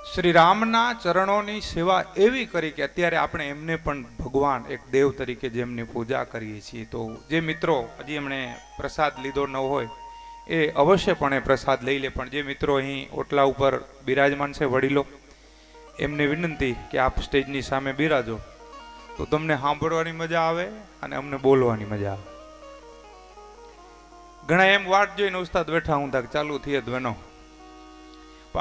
શ્રી રામના ચરણોની સેવા એવી કરી કે અત્યારે આપણે એમને પણ ભગવાન એક દેવ તરીકે જેમની પૂજા કરીએ છીએ. તો જે મિત્રો હજી એમણે પ્રસાદ લીધો ન હોય એ અવશ્યપણે પ્રસાદ લઈ લે. પણ જે મિત્રો અહીં ઓટલા ઉપર બિરાજમાન છે વડીલો, એમને વિનંતી કે આપ સ્ટેજની સામે બિરાજો તો તમને સાંભળવાની મજા આવે અને અમને બોલવાની મજા આવે. ઘણા એમ વાટ જોઈને ઉસ્તાદ બેઠા હું તક ચાલુ થઈ જ બનો,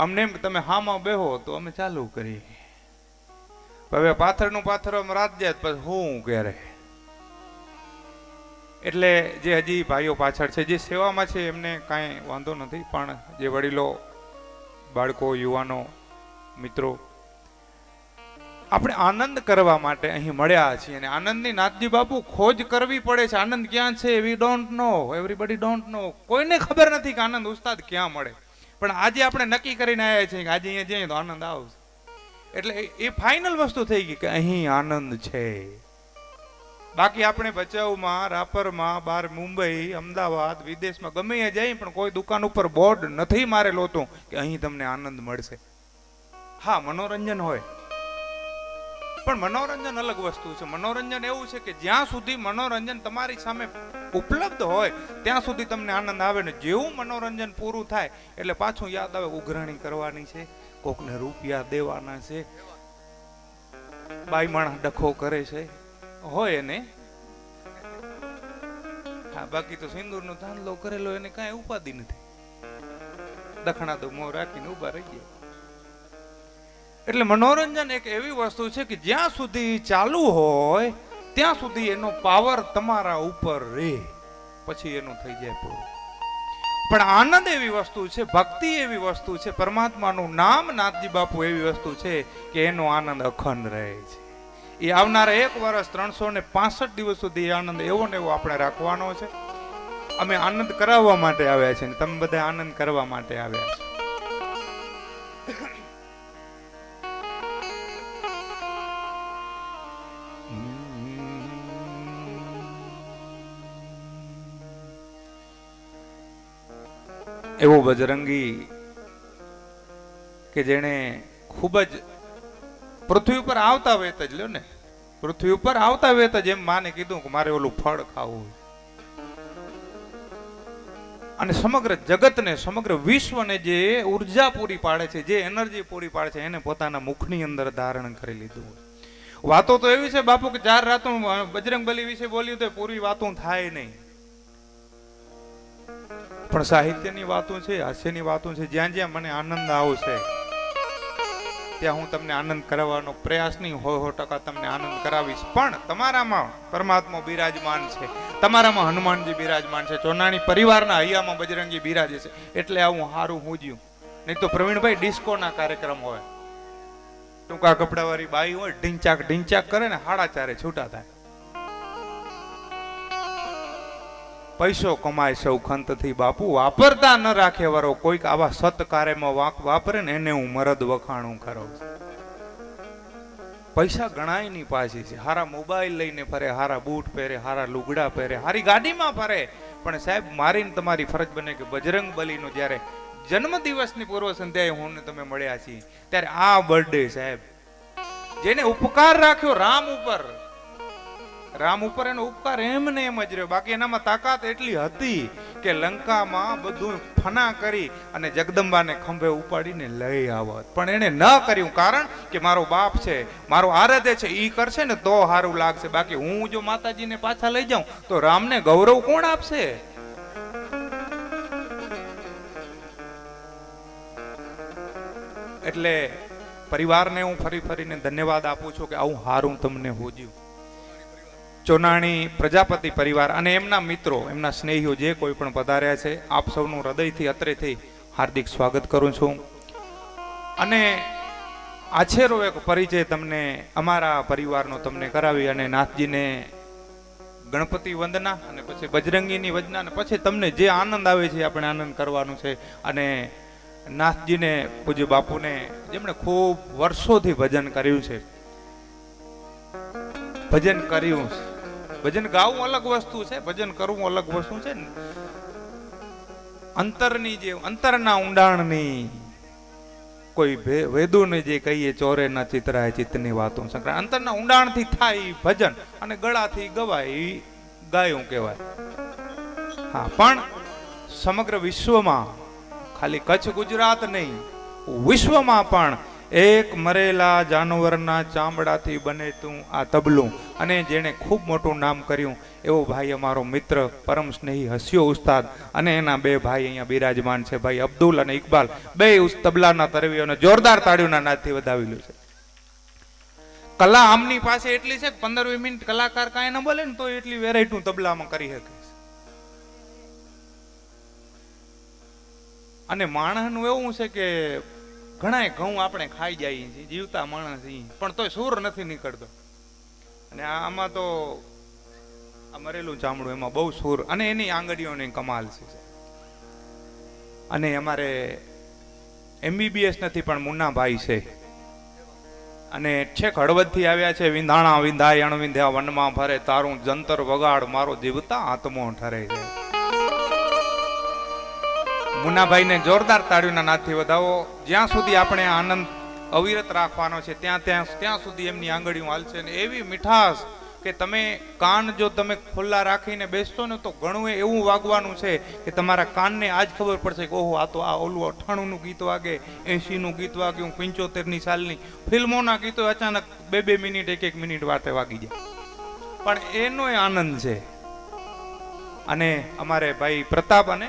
અમને એમ કે તમે હામાં બેહો તો અમે ચાલુ કરીએ. હવે પાથરનું પાથર રાત જાય પછી હું ક્યારે. એટલે જે હજી ભાઈઓ પાછળ છે જે સેવામાં છે એમને કાંઈ વાંધો નથી, પણ જે વડીલો, બાળકો, યુવાનો, મિત્રો, આપણે આનંદ કરવા માટે અહીં મળ્યા છીએ અને આનંદની નાથજી બાપુ ખોજ કરવી પડે છે. આનંદ ક્યાં છે we don't know, everybody don't know. કોઈને ખબર નથી કે આનંદ ઉસ્તાદ ક્યાં મળે, પણ આજે આપણે નક્કી કરીને આવ્યા છીએ કે આજે અહીંયા જઈએ તો આનંદ આવશે. એટલે એ ફાઇનલ વસ્તુ થઈ ગઈ કે અહીં આનંદ છે. બાકી આપણે ભચાઉમાં, રાપરમાં, બહાર મુંબઈ, અમદાવાદ, વિદેશમાં ગમે ત્યાં જઈએ પણ કોઈ દુકાન ઉપર બોર્ડ નથી મારેલું હતું કે અહીં તમને આનંદ મળશે. હા, મનોરંજન હોય, પણ મનોરંજન અલગ વસ્તુ છે. મનોરંજન એવું છે કે જ્યાં સુધી મનોરંજન તમારી સામે ઉપલબ્ધ હોય ત્યાં સુધી તમને આનંદ આવે ને જેવું મનોરંજન પૂરું થાય એટલે પાછું યાદ આવે ઉઘરાણી કરવાની છે, કોકને રૂપિયા દેવાના છે, બાઈ માણસ ડખો કરે છે હોય ને. હા, બાકી તો સિંદૂરનો ધાંધલો કરેલો એને કાંઈ ઉપાધિ નથી, દખણા તો મોં રાખીને ઉભા રહી ગયા. એટલે મનોરંજન એક એવી વસ્તુ છે કે જ્યાં સુધી ચાલુ હોય ત્યાં સુધી એનો પાવર તમારા ઉપર રહે, પછી એનું થઈ જાય પૂરું. પણ આનંદ એવી વસ્તુ છે, ભક્તિ એવી વસ્તુ છે, પરમાત્માનું નામ નાથજી બાપુ એવી વસ્તુ છે કે એનો આનંદ અખંડ રહે છે. એ આવનારા 1 વર્ષ 365 દિવસ સુધી આનંદ એવો ને એવો આપણે રાખવાનો છે. અમે આનંદ કરાવવા માટે આવ્યા છે ને તમે બધા આનંદ કરવા માટે આવ્યા છો. એવો બજરંગી કે જેણે ખૂબ જ પૃથ્વી ઉપર આવતા વેત જ લ્યો ને, પૃથ્વી ઉપર આવતા વેત જ એમ માને કીધું કે મારે ઓલું ફળ ખાવું, અને સમગ્ર જગતને, સમગ્ર વિશ્વને જે ઉર્જા પૂરી પાડે છે, જે એનર્જી પૂરી પાડે છે એને પોતાના મુખની અંદર ધારણ કરી લીધું. વાતો તો એવી છે બાપુ કે 4 રાતો બજરંગબલી વિશે બોલ્યું તો પૂરી વાતો થાય નહીં, પણ સાહિત્યની વાતો છે, હાસ્યની વાતો છે. જ્યાં જ્યાં મને આનંદ આવશે ત્યાં હું તમને આનંદ કરાવવાનો પ્રયાસ નહીં, 100% તમને આનંદ કરાવીશ. પણ તમારામાં પરમાત્મા બિરાજમાન છે, તમારામાં હનુમાનજી બિરાજમાન છે, ચોનાણી પરિવારના હૈયામાં બજરંગી બિરાજે છે, એટલે આવું હારું હુંજ્યું. નહીં તો પ્રવીણભાઈ ડિસ્કોના કાર્યક્રમ હોય, ટૂંકા કપડાવાળી બાઈ હોય, ઢીંચાક ઢીંચાક કરે ને 4:30 છૂટા થાય. પૈસો કમાય સૌ ખંતથી બાપુ, વાપરતા ન રાખે વરો. કોઈક આવા સત્કાર્યમાં વાંક વાપરે ને એને હું મરદ વખાણું કરું. પૈસા ગણાય ની પાછી છે. હારા મોબાઈલ લઈને ફરે, હારા બૂટ પહેરે, હારા લુગડા પહેરે, હારી ગાડીમાં ફરે, પણ સાહેબ મારી તમારી ફરજ બને કે બજરંગ બલીનો જ્યારે જન્મદિવસની પૂર્વ સંધ્યાએ હું તમે મળ્યા છીએ ત્યારે આ બર્થડે સાહેબ જેને ઉપકાર રાખ્યો રામ ઉપર એનો ઉપકાર એમને એમ જ રહ્યો. બાકી એનામાં તાકાત એટલી હતી કે લંકામાં બધું ફના કરી અને જગદંબાને ખંભે ઉપાડીને લઈ આવત, પણ એને ન કર્યું. કારણ કે મારો બાપ છે, મારો આરાધ્ય છે, ઈ કરશે ને તો સારું લાગશે. બાકી હું જો માતાજીને પાછા લઈ જાઉં તો રામને ગૌરવ કોણ આપશે? એટલે પરિવારને હું ફરીને ધન્યવાદ આપું છું કે આવું હારું તમને હોજ્યું. ચોનાણી પ્રજાપતિ પરિવાર અને એમના મિત્રો, એમના સ્નેહીઓ જે કોઈ પણ પધાર્યા છે, આપ સૌનું હૃદયથી અત્રેથી હાર્દિક સ્વાગત કરું છું. અને આછેરો એક પરિચય તમને અમારા પરિવારનો તમને કરાવી અને નાથજીને ગણપતિ વંદના અને પછી બજરંગીની વંદના અને પછી તમને જે આનંદ આવે છે આપણે આનંદ કરવાનું છે. અને નાથજીને, પૂજ્ય બાપુને જેમણે ખૂબ વર્ષોથી ભજન કર્યું છે, ભજન કર્યું, ભજન ગાવું અલગ વસ્તુ છે, ભજન કરવું અલગ વસ્તુ છે ને. અંતરની જે અંતરના ઊંડાણની કોઈ વેદોને જે કહીએ ચોરે ન ચિતરાય ચિત્તની વાતો સંકળાય. અંતરના ઊંડાણથી થાય ઈ ભજન અને ગળાથી ગવાય ઈ ગાયું કહેવાય. હા, પણ સમગ્ર વિશ્વમાં ખાલી કચ્છ ગુજરાત નહીં, વિશ્વમાં પણ એક મરેલા જાનવરના ચામડાથી બને તું આ તબલું, અને જેણે ખૂબ મોટું નામ કર્યું એવો ભાઈ અમારો મિત્ર પરમ સ્નેહી હસ્યો ઉસ્તાદ અને એના બે ભાઈ અહીંયા બિરાજમાન છે, ભાઈ અબ્દુલ અને ઇકબાલ, બે તબલાના તરવીઓને જોરદાર તાળીઓના નાદથી વધાવેલું છે. કલા આમની પાસે એટલી છે કે 15-20 મિનિટ કલાકાર કાંઈ ન બોલે ને તો એટલી વેરાયટી તબલામાં કરી શકે. અને માણસનું એવું છે કે ઘણા ઘઉં આપણે ખાઈ જઈએ છીએ, જીવતા માણસ પણ તોય સૂર નથી નીકળતો. અને આમાં તો આ મરેલું ચામડું એમાં બહુ સૂર, અને એની આંગળીઓની કમાલ છે. અને અમારે MBBS નથી પણ મુન્નાભાઈ છે, અને છેક હળવદથી આવ્યા છે. વિંધાણા વિંધાય અણવિંધ્યા વનમાં ભરે, તારું જંતર વગાડ મારો જીવતા આત્મો ઠરે છે. મુન્નાભાઈને જોરદાર તાળીઓના નાદથી વધાવો. જ્યાં સુધી આપણે આનંદ અવિરત રાખવાનો છે ત્યાં સુધી એમની આંગળીઓ હાલશે. ને એવી મીઠાશ કે તમે કાન જો તમે ખુલ્લા રાખીને બેસશો ને તો ઘણું એવું વાગવાનું છે કે તમારા કાનને આજ ખબર પડશે કે ઓહો, આ તો આ ઓલું 98નું ગીત વાગે, 80નું ગીત વાગ્યું, 75ની સાલની ફિલ્મોના ગીતો અચાનક 2-2 મિનિટ 1-1 મિનિટ વાતે વાગી જાય. પણ એનો આનંદ છે. અને અમારે ભાઈ પ્રતાપ અને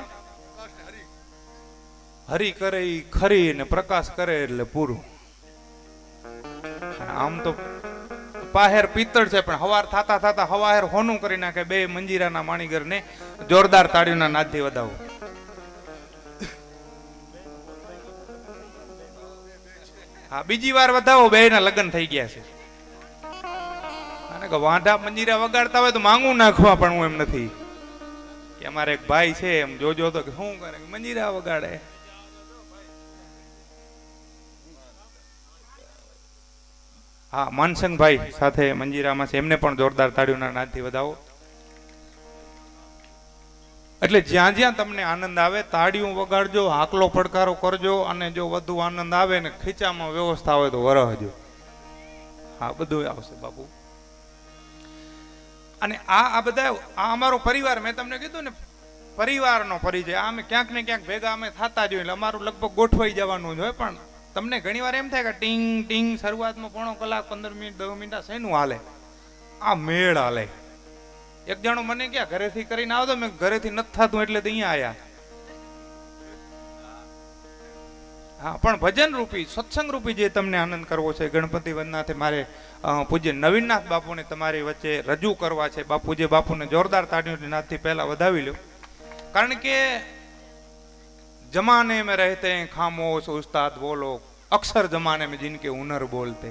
હરી કરે ઈ ખરી ને પ્રકાશ કરે એટલે પૂરું. આમ તો પાહેર પિત્તળ છે પણ હવાર થાતા થાતા હવાહેર હોનું કરી નાખે. બે મંજીરાના માણીગર ને જોરદાર તાળીઓના નાદથી વધાવો. હા, બીજી વાર વધાવો. બે ના લગ્ન થઈ ગયા છે. અને કે વાંઢા મંજીરા વગાડતા હોય તો માંગું નાખવા, પણ હું એમ નથી કે અમારે એક ભાઈ છે એમ જોજો તો કે શું કરે મંજીરા વગાડે. હા, માનસંગભાઈ સાથે મંજીરામાં છે, એમને પણ જોરદાર તાળીઓના નાદથી વધાવો. એટલે જ્યાં જ્યાં તમને આનંદ આવે તાળીઓ વગાડજો, હાકલો પડકારો કરજો, અને જો વધુ આનંદ આવે ને ખીચામાં વ્યવસ્થા હોય તો વરહજો. હા, બધું આવશે બાપુ. અને આ બધા આ અમારો પરિવાર, મેં તમને કીધું ને પરિવારનો પરિચય. અમે ક્યાંક ને ક્યાંક ભેગા અમે થતા જોઈએ એટલે અમારું લગભગ ગોઠવાઈ જવાનું જ હોય. પણ તમને ઘણી વાર એમ થાય કે ટીંગ ટીંગ શરૂઆતમાં 1.5 કલાક 15 મિનિટ 10 મિનિટ શેનું હાલે? આ મેળ હાલે. એક જણો મને ક્યાં ઘરેથી કરીને આવતો, મેં ઘરેથી નથી થતું એટલે તો અહીંયા આયા. હા, પણ ભજન રૂપી સત્સંગ રૂપી જે તમને આનંદ કરવો છે ગણપતિ વંદનાથી મારે પૂજ્ય નવીનનાથ બાપુને તમારી વચ્ચે રજૂ કરવા છે. પૂજ્ય બાપુને જોરદાર તાળીઓના નાદથી પહેલા વધાવી લો. કારણ કે જમાને में रहते हैं खामोश उस्ताद वो लोग, अक्सर जमाने में जिनके हुनर बोलते.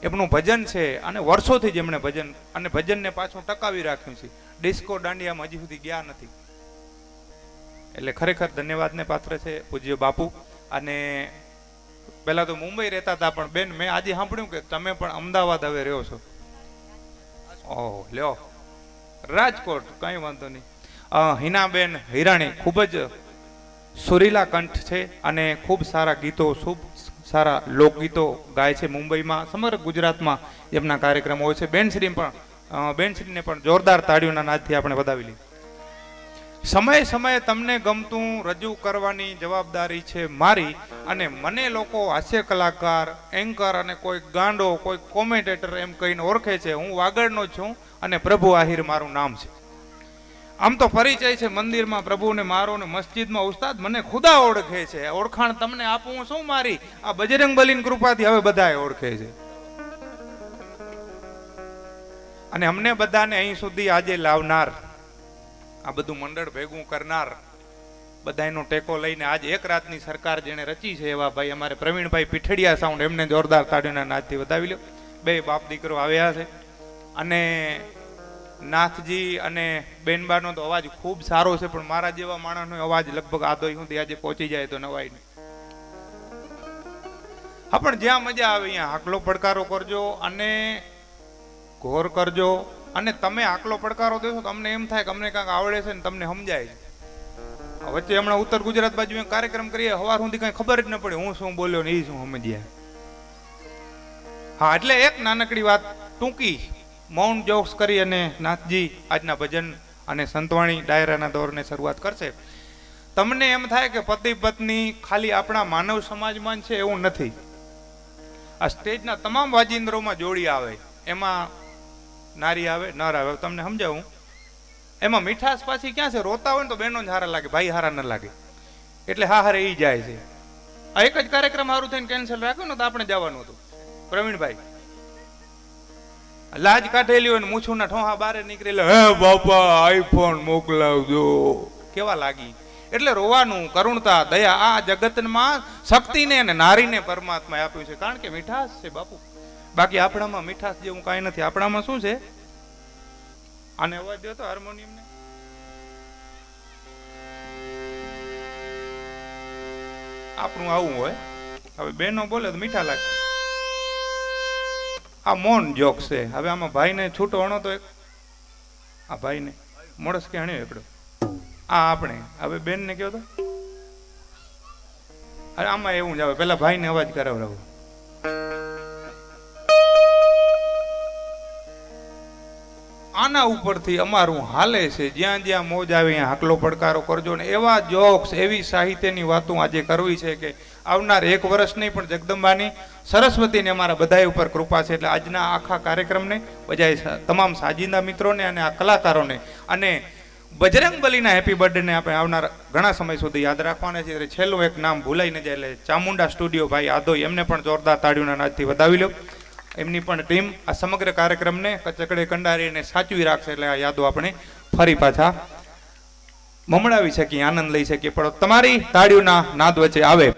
એમનું ભજન છે અને વર્ષોથી જ એમણે ભજન અને ભજનને પાછું ટકાવી રાખ્યું છે. ડિસ્કો દાંડિયામાં હજી સુધી ગયા નથી. એટલે ખરેખર ધન્યવાદને પાત્ર છે પૂજ્ય બાપુ. અને પહેલા તો મુંબઈ રહેતા હતા, પણ બેન મેં આજે સાંભળ્યું કે તમે પણ અમદાવાદ હવે રહ્યો છો. ઓહ, લ્યો રાજકોટ, કઈ વાંધો નહીં. હિનાબેન હિરાણી ખૂબ જ સુરીલા કંઠ છે અને ખૂબ સારા ગીતો, ખૂબ સારા લોકગીતો ગાય છે. મુંબઈમાં સમગ્ર ગુજરાતમાં એમના કાર્યક્રમો હોય છે. બેનશ્રીને પણ જોરદાર તાળીઓના નાદથી આપણે વધાવી લઈએ. સમયે સમયે તમને ગમતું રજૂ કરવાની જવાબદારી છે મારી. અને મને લોકો હાસ્ય કલાકાર, એન્કર અને કોઈ ગાંડો, કોઈ કોમેન્ટેટર એમ કહીને ઓળખે છે. હું વાગડનો છું અને પ્રભુ આહિર મારું નામ છે. આમ તો પરિચય છે મંદિરમાં પ્રભુને મારો ને મસ્જિદમાં ઉસ્તાદ. મને ખુદા ઓળખે છે. ઓળખાણ તમને આપું શું મારી? આ બજરંગ બલીની કૃપાથી હવે બધાએ ઓળખે છે. અને અમને બધાને અહીં સુધી આજે લાવનાર, આ બધું મંડળ ભેગું કરનાર, બધાનો ટેકો લઈને આજ એક રાતની સરકાર જેને રચી છે એવા ભાઈ અમારે પ્રવીણભાઈ પીઠડિયા સાઉન્ડ, એમને જોરદાર તાળીઓના નાદથી વધાવી લ્યો. બે બાપ દીકરો આવ્યા છે. અને નાથજી અને બેનબાનો તો અવાજ ખૂબ સારો છે, પણ મારા જેવા માણસનો અવાજ લગભગ આધોઈ સુધી આજે પહોંચી જાય તો નવાઈ નહીં. હા, પણ જ્યાં મજા આવે અહીંયા હાકલો પડકારો કરજો અને ઘોર કરજો. અને તમે આકલો પડકારો દેશો તો અમને એમ થાય કે અમને કાંઈક આવડે છે ને તમને સમજાય છે. વચ્ચે હમણાં ઉત્તર ગુજરાત બાજુ એક કાર્યક્રમ કરીએ, સવાર સુધી કઈ ખબર જ ન પડી હું શું બોલ્યો ને એ શું સમજ્યા. હા, એટલે એક નાનકડી વાત ટૂંકી મૌન જોક્સ કરી અને નાથજી આજના ભજન અને સંતવાણી ડાયરાના દોરને શરૂઆત કરશે. તમને એમ થાય કે પતિ પત્ની ખાલી આપણા માનવ સમાજમાં છે એવું નથી. આ સ્ટેજના તમામ વાજિંદ્રોમાં જોડી આવે, એમાં નારી આવે નર આવે. તમને સમજાવું, એમાં મીઠાશ પાછી ક્યાં છે? રોતા હોય ને તો બહેનો જ હારા લાગે, ભાઈ હારા ન લાગે, એટલે હા હારે ઈ જાય છે. આ એક જ કાર્યક્રમ સારું થઈને કેન્સલ રાખ્યો ને તો આપણે જવાનું હતું. પ્રવીણભાઈ લાજ કાઢેલી હોય ને મૂછું ના ઠોહા બારે નીકળેલા, હે બાપા આઈફોન મોકલાવજો, કેવા લાગી. એટલે રોવાનું, કરુણતા, દયા આ જગતમાં શક્તિને અને નારીને પરમાત્માએ આપ્યું છે, કારણ કે મીઠાશ છે બાપુ. બાકી આપણામાં મીઠાશ જેવું કાંઈ નથી. આપણામાં શું છે? આને અવાજ દો તો હાર્મોનિયમ ને. આપણું આવું હોય, હવે બેનો બોલે તો મીઠા લાગે. આ મૌન જોક છે. હવે આમાં ભાઈને છૂટો અણો તો એક આ ભાઈને મોડસ કે હણ્યો એકડો, આ આપણે હવે બેન ને કહો તો. અરે આમાં એવું જ આવે, પેલા ભાઈને અવાજ કરાવડાવો. આના ઉપરથી અમારું હાલે છે. જ્યાં જ્યાં મોજ આવે ત્યાં હાકલો પડકારો કરજો ને. એવા જોક્સ, એવી સાહિત્યની વાતો આજે કરવી છે કે આવનાર 1 વર્ષ નહીં પણ જગદંબાની સરસ્વતીને અમારા બધા ઉપર કૃપા છે. એટલે આજના આખા કાર્યક્રમને બજાય તમામ સાજિંદા મિત્રોને અને આ કલાકારોને અને બજરંગબલીના હેપી બર્થડેને આપણે આવનાર ઘણા સમય સુધી યાદ રાખવાના છે. એટલે છેલ્લું એક નામ ભૂલાઈ ન જાય, એટલે ચામુંડા સ્ટુડિયો ભાઈ આદોઈ, એમને પણ જોરદાર તાળીઓના નાદથી વધાવી લો. એમની પણ ટીમ આ સમગ્ર કાર્યક્રમને કચકડે કંડારીને સાચવી રાખશે. એટલે આ યાદો આપણે ફરી પાછા મમડાવી શકીએ, આનંદ લઈ શકીએ. પણ તમારી તાળીઓના નાદ વચ્ચે આવે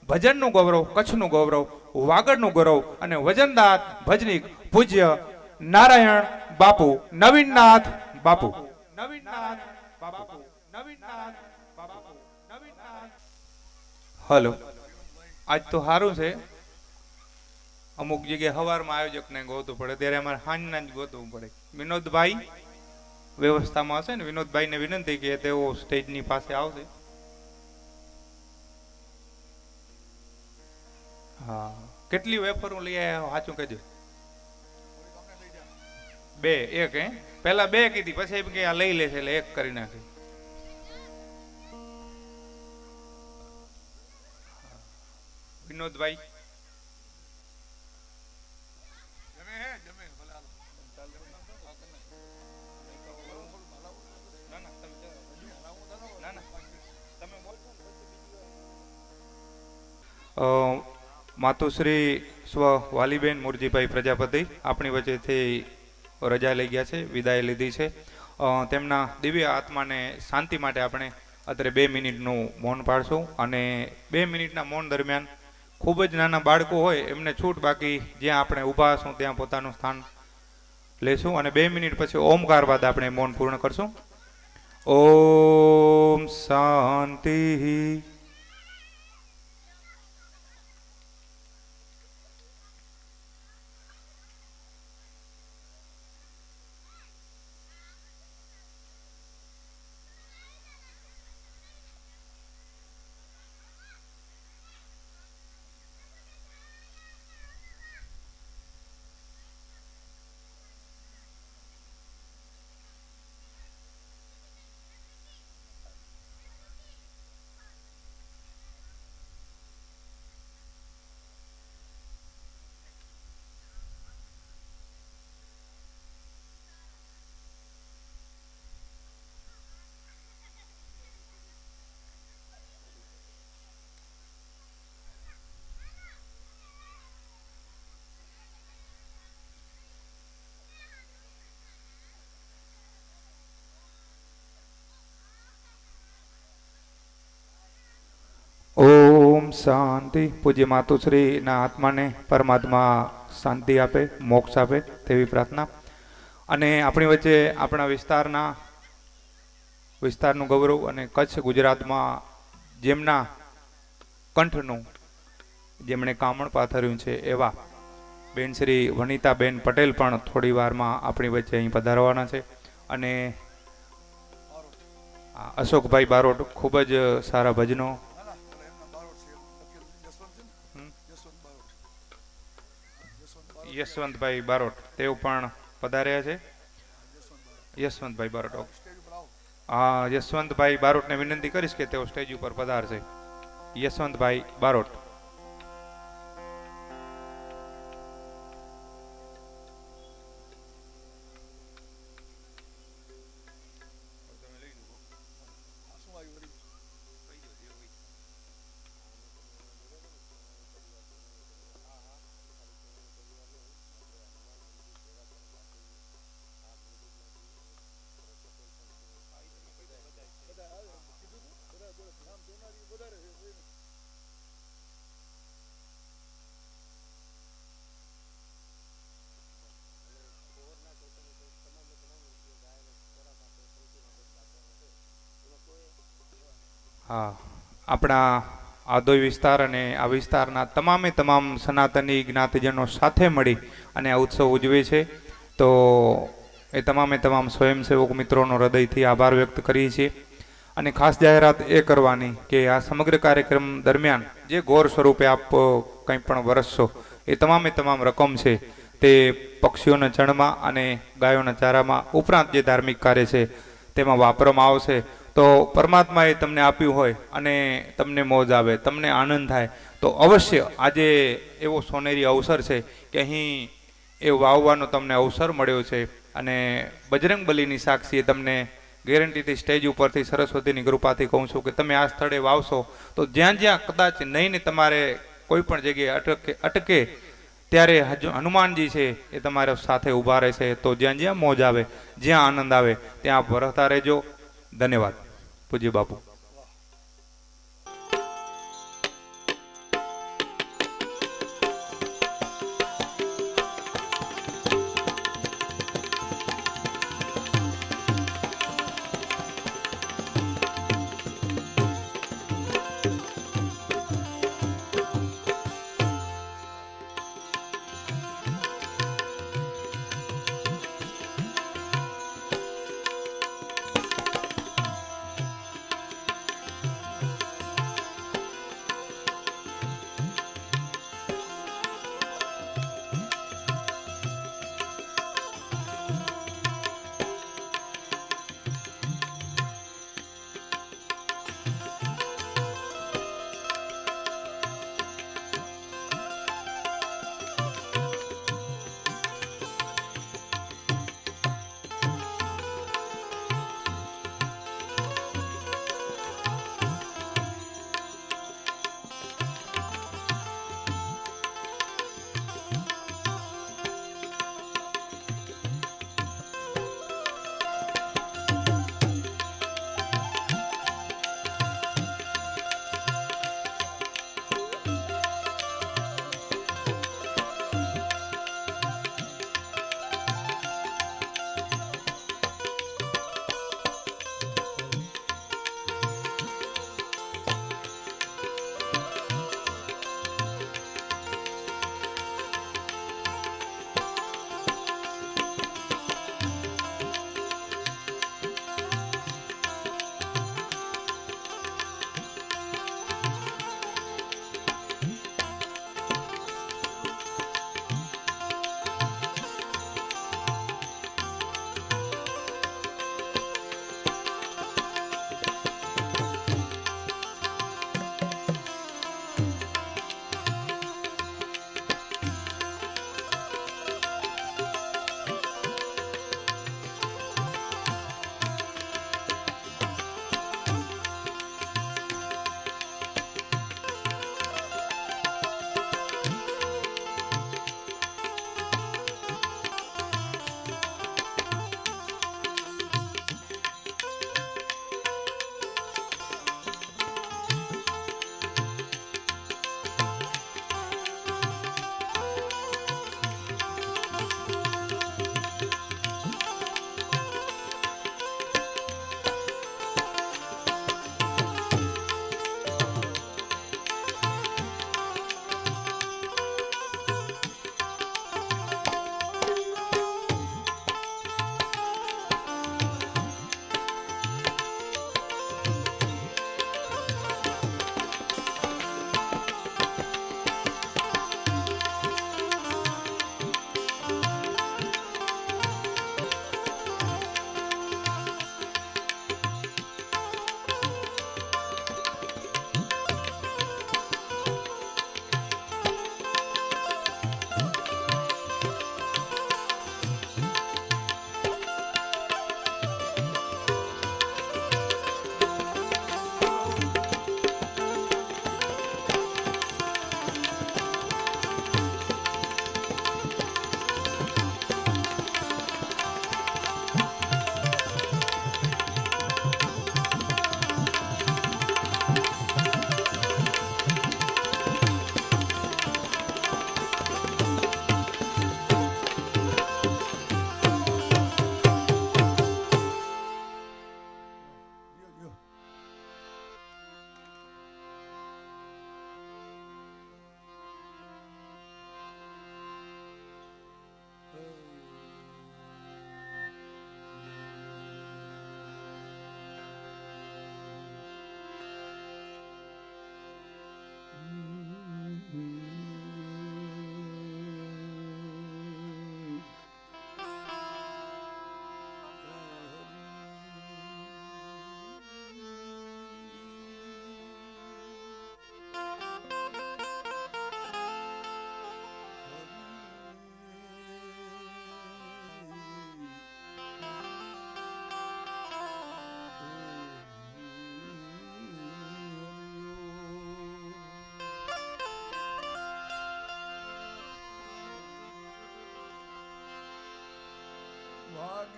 ભજનનું ગૌરવ, કચ્છનું ગૌરવ, વાગડનું ગૌરવ અને વજનદાત ભજનીક પૂજ્ય નારાયણ બાપુ, નવીનનાથ બાપુ, નવીનનાથ બાપુ, નવીનનાથ બાપુ, નવીનનાથ. હલો, આજ તો સારું છે. અમુક જગ્યાએ સવારમાં આયોજકને ગોતવું પડે, ત્યારે અમારે સાંજના જ ગોતવું પડે. વિનોદભાઈ વ્યવસ્થામાં હશે ને, વિનોદભાઈને વિનંતી કે તેઓ સ્ટેજની પાસે આવશે. હા, કેટલી વેફરો લઈ આવ્યા સાચું કહેજો? 2 1 હે પેલા 2 કીધી, પછી એમ કે આ લઈ લેશે એટલે 1 કરી નાખે. વિનોદભાઈ માતુશ્રી સ્વ વાલીબેન મુરજીભાઈ પ્રજાપતિ આપણી વચ્ચેથી રજા લઈ ગયા છે, વિદાય લીધી છે. તેમના દિવ્ય આત્માને શાંતિ માટે આપણે અત્યારે 2 મિનિટનું મૌન પાડશું. અને 2 મિનિટના મૌન દરમિયાન ખૂબ જ નાના બાળકો હોય એમને છૂટ, બાકી જ્યાં આપણે ઊભા હશું ત્યાં પોતાનું સ્થાન લેશું. અને 2 મિનિટ પછી ઓમકાર બાદ આપણે મૌન પૂર્ણ કરશું. ઓમ શાંતિ. ઓમ શાંતિ. પૂજ્ય માતુશ્રીના આત્માને પરમાત્મા શાંતિ આપે, મોક્ષ આપે તેવી પ્રાર્થના. અને આપણી વચ્ચે આપણા વિસ્તારનું ગૌરવ અને કચ્છ ગુજરાતમાં જેમના કંઠનું જેમણે કામણ પાથર્યું છે એવા બેન શ્રી વનિતાબેન પટેલ પણ થોડી વારમાં આપણી વચ્ચે અહીં પધારવાના છે. અને અશોકભાઈ બારોટ ખૂબ જ સારા ભજનો. યશવંતભાઈ બારોટ તેઓ પણ પધાર્યા છે. યશવંતભાઈ બારોટ, હા, યશવંતભાઈ બારોટને વિનંતી કરીશ કે તેઓ સ્ટેજ ઉપર પધારશે. યશવંતભાઈ બારોટ. હા, આપણા આદોઈ વિસ્તાર અને આ વિસ્તારના તમામે તમામ સનાતની જ્ઞાતિજનો સાથે મળી અને આ ઉત્સવ ઉજવે છે. તો એ તમામે તમામ સ્વયંસેવક મિત્રોનો હૃદયથી આભાર વ્યક્ત કરીએ છીએ. અને ખાસ જાહેરાત એ કરવાની કે આ સમગ્ર કાર્યક્રમ દરમિયાન જે ગૌર સ્વરૂપે આપ કંઈ પણ વરસશો એ તમામે તમામ રકમ છે તે પક્ષીઓના ચણમાં અને ગાયોના ચારામાં ઉપરાંત જે ધાર્મિક કાર્ય છે તેમાં વાપરવામાં આવશે. તો પરમાત્માએ તમને આપ્યું હોય અને તમને મોજ આવે, તમને આનંદ થાય, તો અવશ્ય આજે એવો સોનેરી અવસર છે કે અહીં એ વાવવાનો તમને અવસર મળ્યો છે. અને બજરંગ બલીની સાક્ષીએ તમને ગેરંટીથી સ્ટેજ ઉપરથી સરસ્વતીની કૃપાથી કહું છું કે તમે આ સ્થળે વાવશો તો જ્યાં જ્યાં કદાચ નહીં ને તમારે કોઈ પણ જગ્યાએ અટકે ત્યારે હનુમાનજી છે એ તમારા સાથે ઊભા રહેશે. તો જ્યાં જ્યાં મોજ આવે, જ્યાં આનંદ આવે ત્યાં આપ વરસતા રહેજો. ધન્યવાદ. પૂજ્ય બાપુ.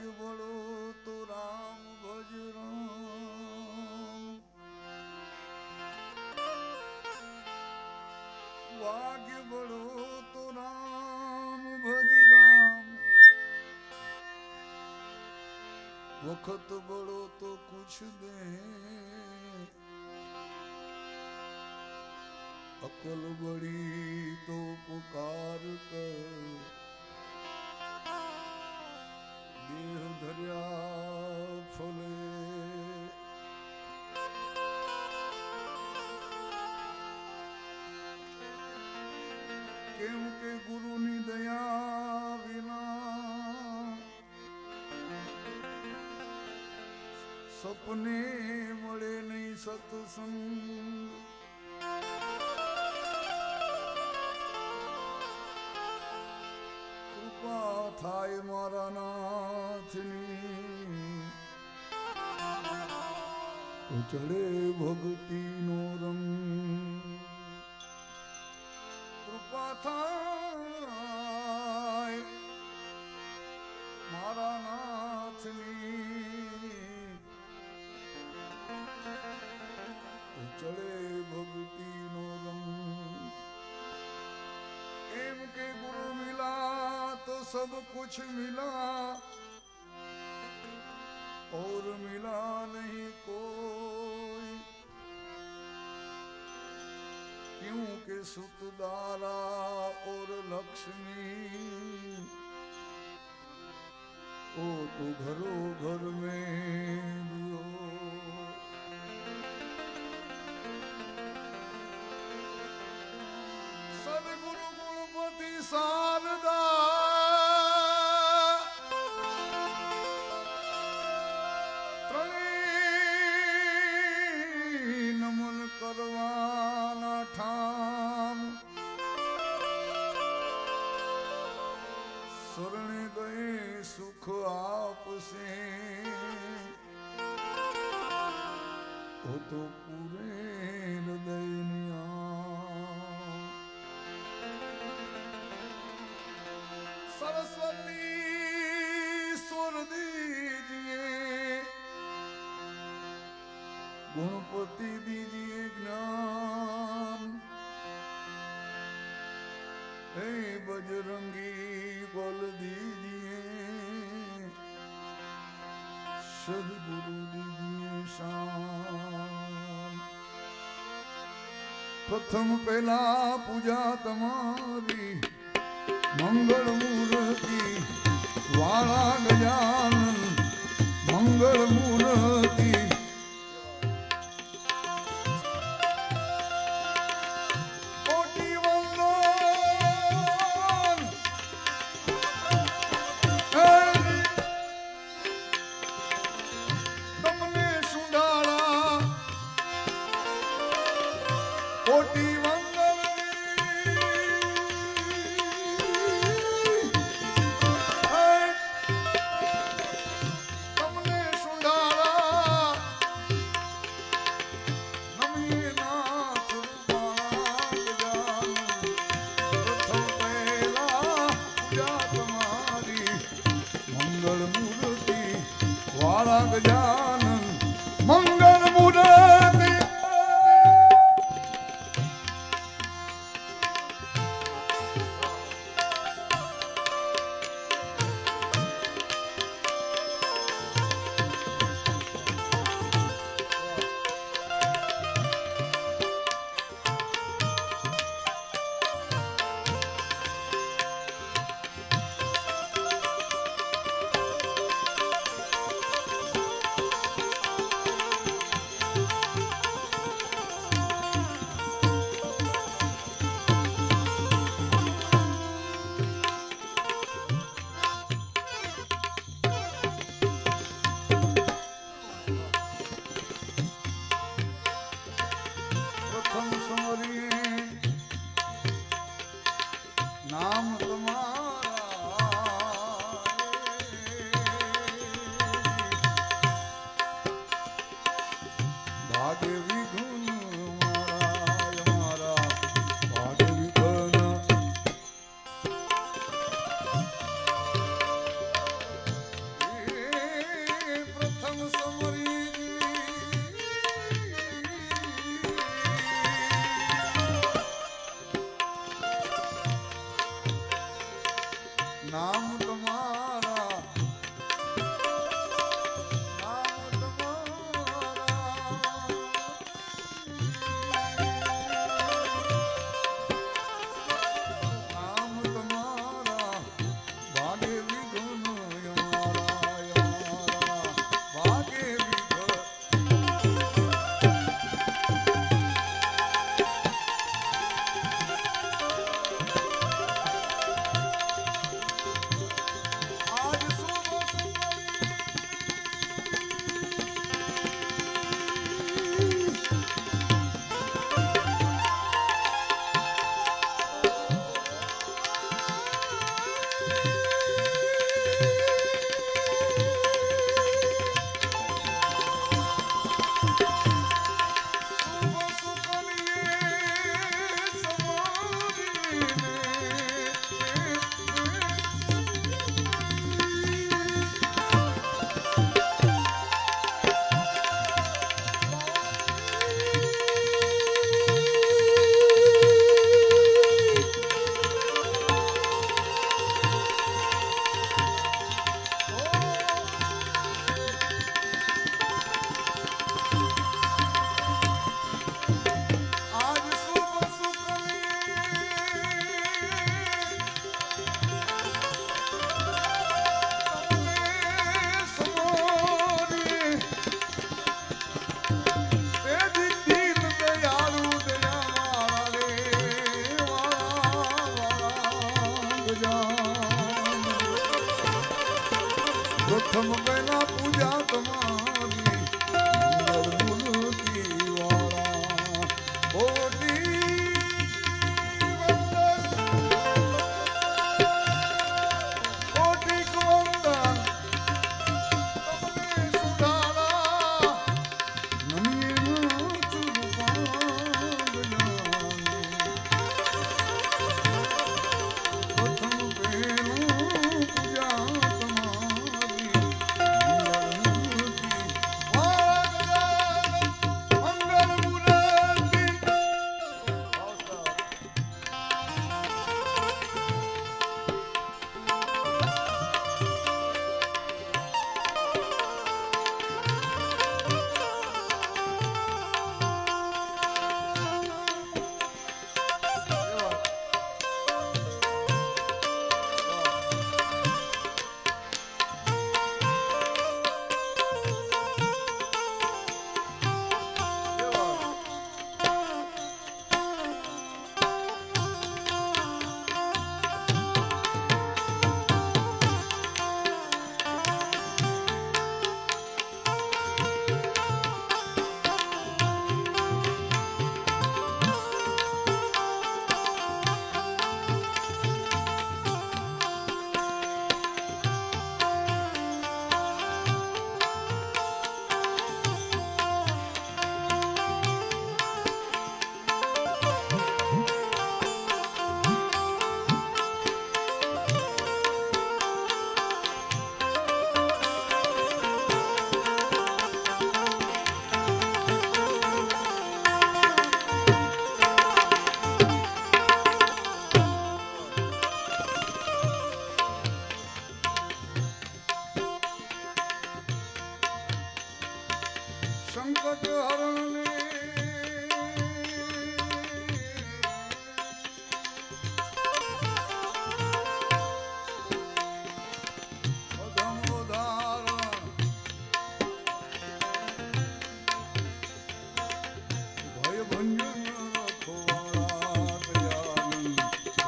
ભાગ્ય બળો તો રામ ભજ રામ, ભાગ્ય બળો તો રામ ભજ રામ, વખત બળો તો કુછ દે, અકલ બળી તો પુકાર કર, દેહ ધર્યા ફલે, કેમ કે ગુરુની દયા વિના સપને મળે નહીં સત્સંગ, કૃપા થાય મારા નાથની તો ચડે ભક્તિનો રંગ, કૃપા થાય મારા નાથની તો ચડે ભક્તિનો રંગ, एम के गुरु मिला तो सब कुछ मिला, और मिला नहीं कोई, क्योंकि सुतदारा और लक्ष्मी ओ तो घरो घर में लियो, सदगुरु गुणपति शारदा ત્રણેય નમન કરવાના ઠામ, શરણે ગયે સુખ આપશે ઓ તો પૂરે હૃદયની આમ, सरस्वती स्वर दीजिए, गुणपति दीजिए ज्ञान, हे बजरंगी बल दीजिए, सदगुरु दीजिए शान, प्रथम पहला पूजा तुम्हारी मंगल मूर्ति वाला गजानन, मंगल मूर्ति कोटि वंदन, તમને સુંડાળા કોટि गजानन, मंगल मूर्ति नाम तुम्हारा भाग्य विघुन हमारा भाग्य विघन નામ તમારા નામ તમારા ભાગે વિઘ્ન અમારા ભાગે વિઘ્ન આજ શુભ પ્રથમ બેના પૂજા તમારી મંગળ મૂર્તિ વાળા કોટી કોટિક વંદન તમને સુધારા નમીએ પ્રથમ બેનું પૂજા સંકટ હરણને અધમ ઉદાહરણ ભય ભંજન રખવાળા દયાનંદ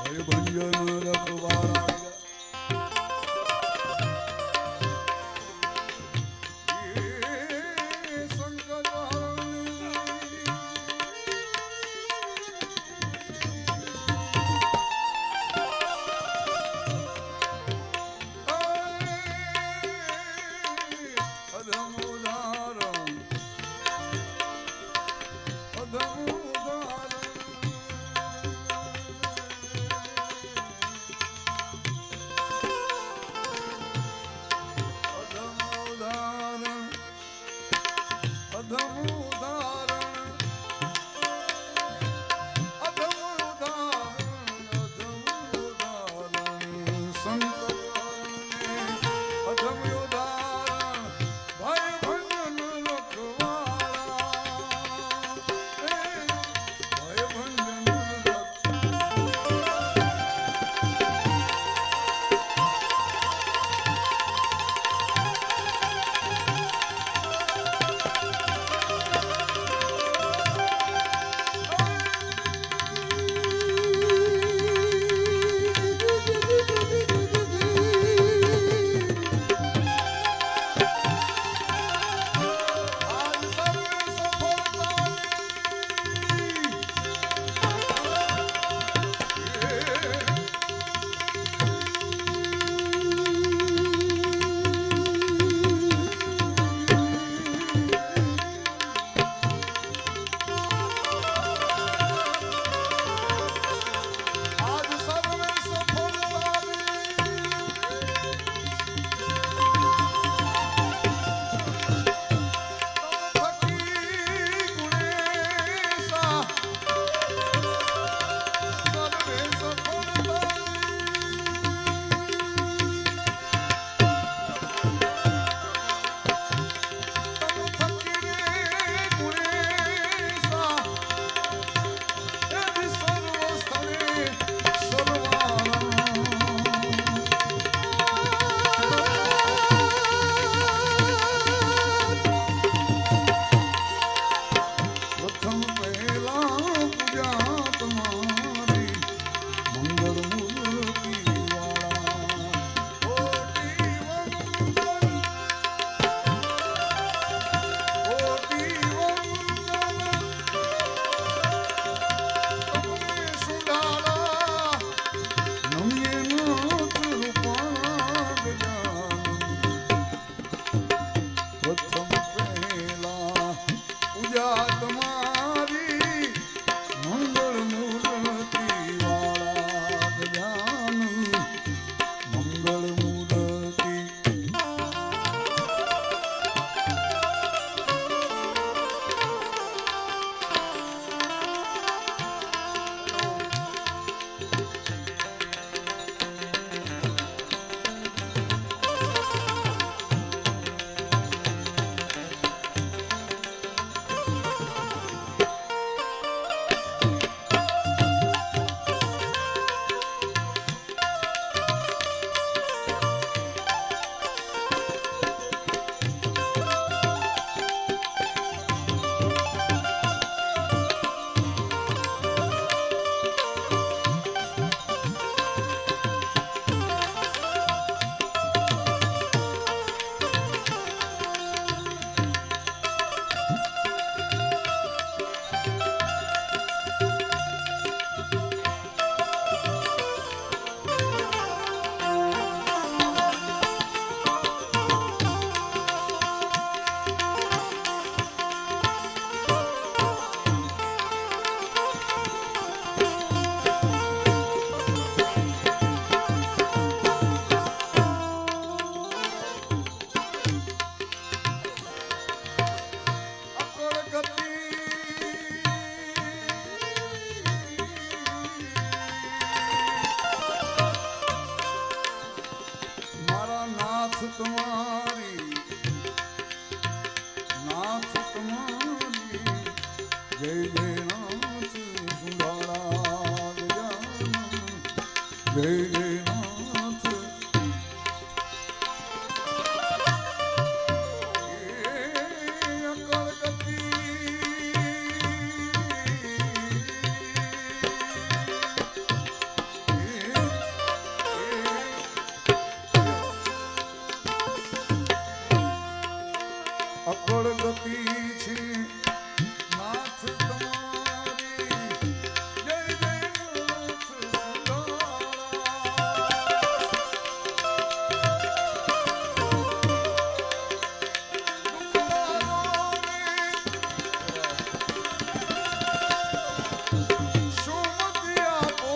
ભય ભંજન રખવાળા સંકટ જય નાથ અકળ ગતિ અકળ ગતિ છે નાથ તમારી જય જય નાથ સુમતિ આપો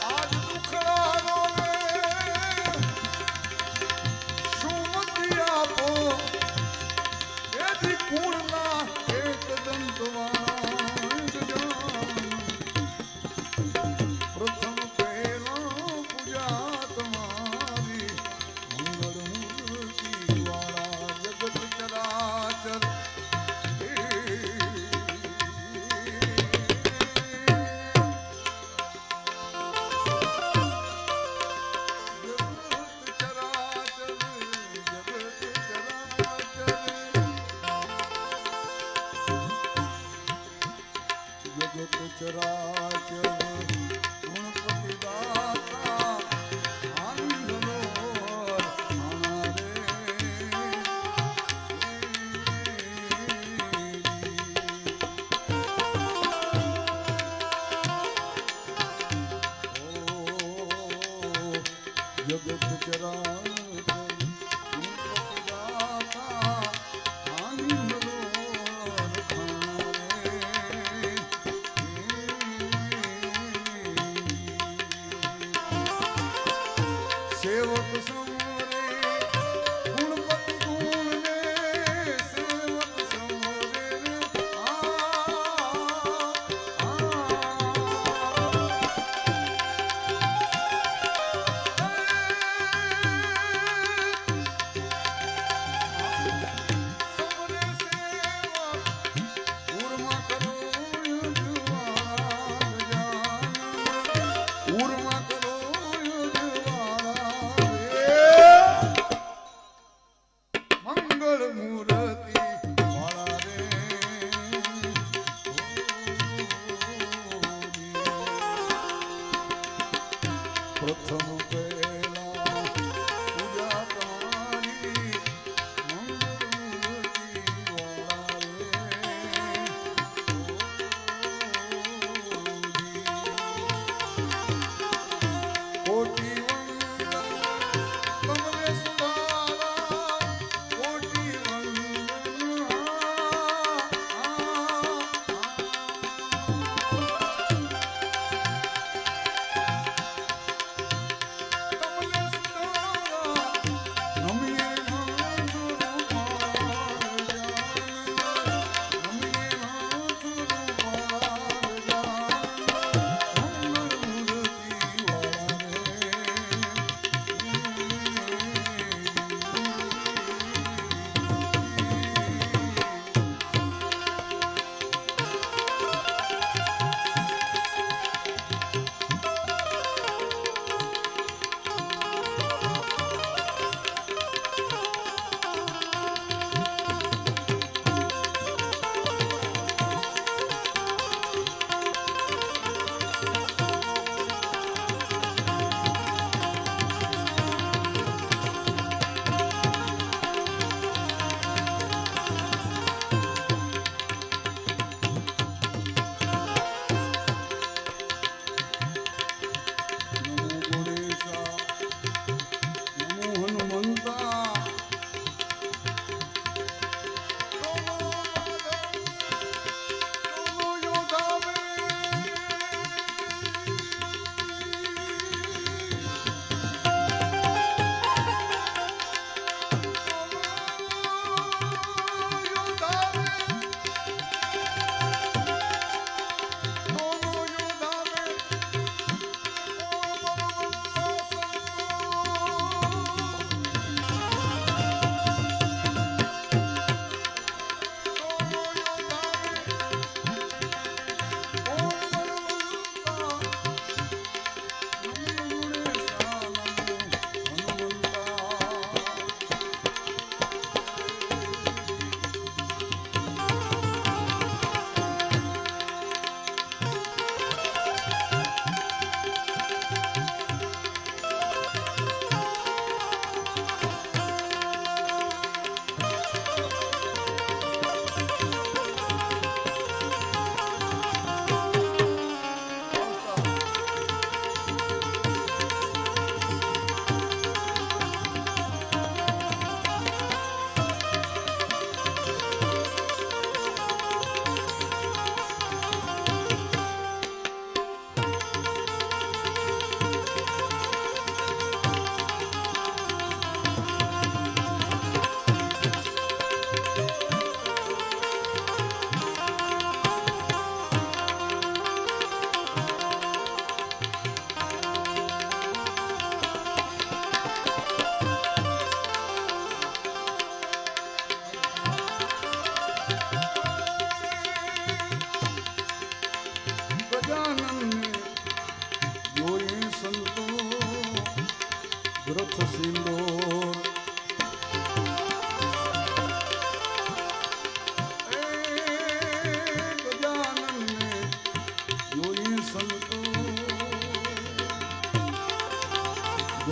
આજ દુખડાનો સુમતિ આપો એથી કુળના એક દંતવાળા પ્રથમ પહેલા પૂજા તમારી મંગળ મૂર્તિ વાળા જગત ચરાચર જગત ચરાચર ગુણપતિ દાતા આનંદનો જગત ચરાચર ગુણપતિ દાતા આનંદનો સેવક સમરે ગુણપતિ ગુણને સેવક સમરે સમરે સેવક ઉર્મા કરો ઉર્મા કરો મંગળ મૂર્તિ વાળા રે પ્રથમ પહેલા પૂજા તમારી મંગળ મૂર્તિ વાળા રે કોટી વંદન તમને સુધારા કોટી વંદન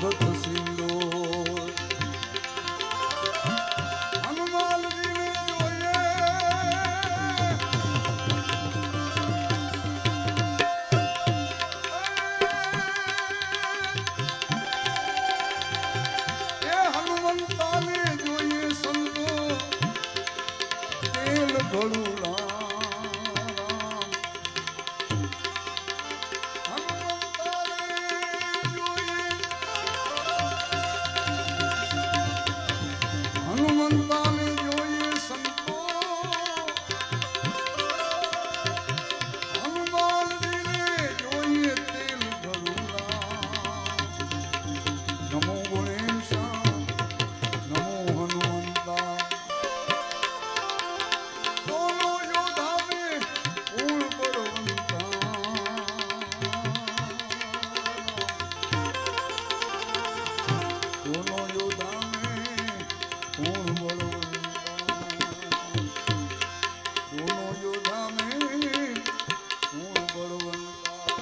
સુરત સિંદૂર હનુમાનજીને જોઈએ એ હનુમંતાને જોઈએ સંતો તેલ ઘડું હનુમંતાને જોઈએ સંતો હનુમાનજીને જોઈએ તેલ ભરૂરા નમો ગણેશા નમો હનુમંતા દોનો યોધામે પૂર્ણ બળવંતા દોનો યોધામે પૂર્ણ બળવંતા દોનો યોધા મેં પૂર્ણ બળવંતા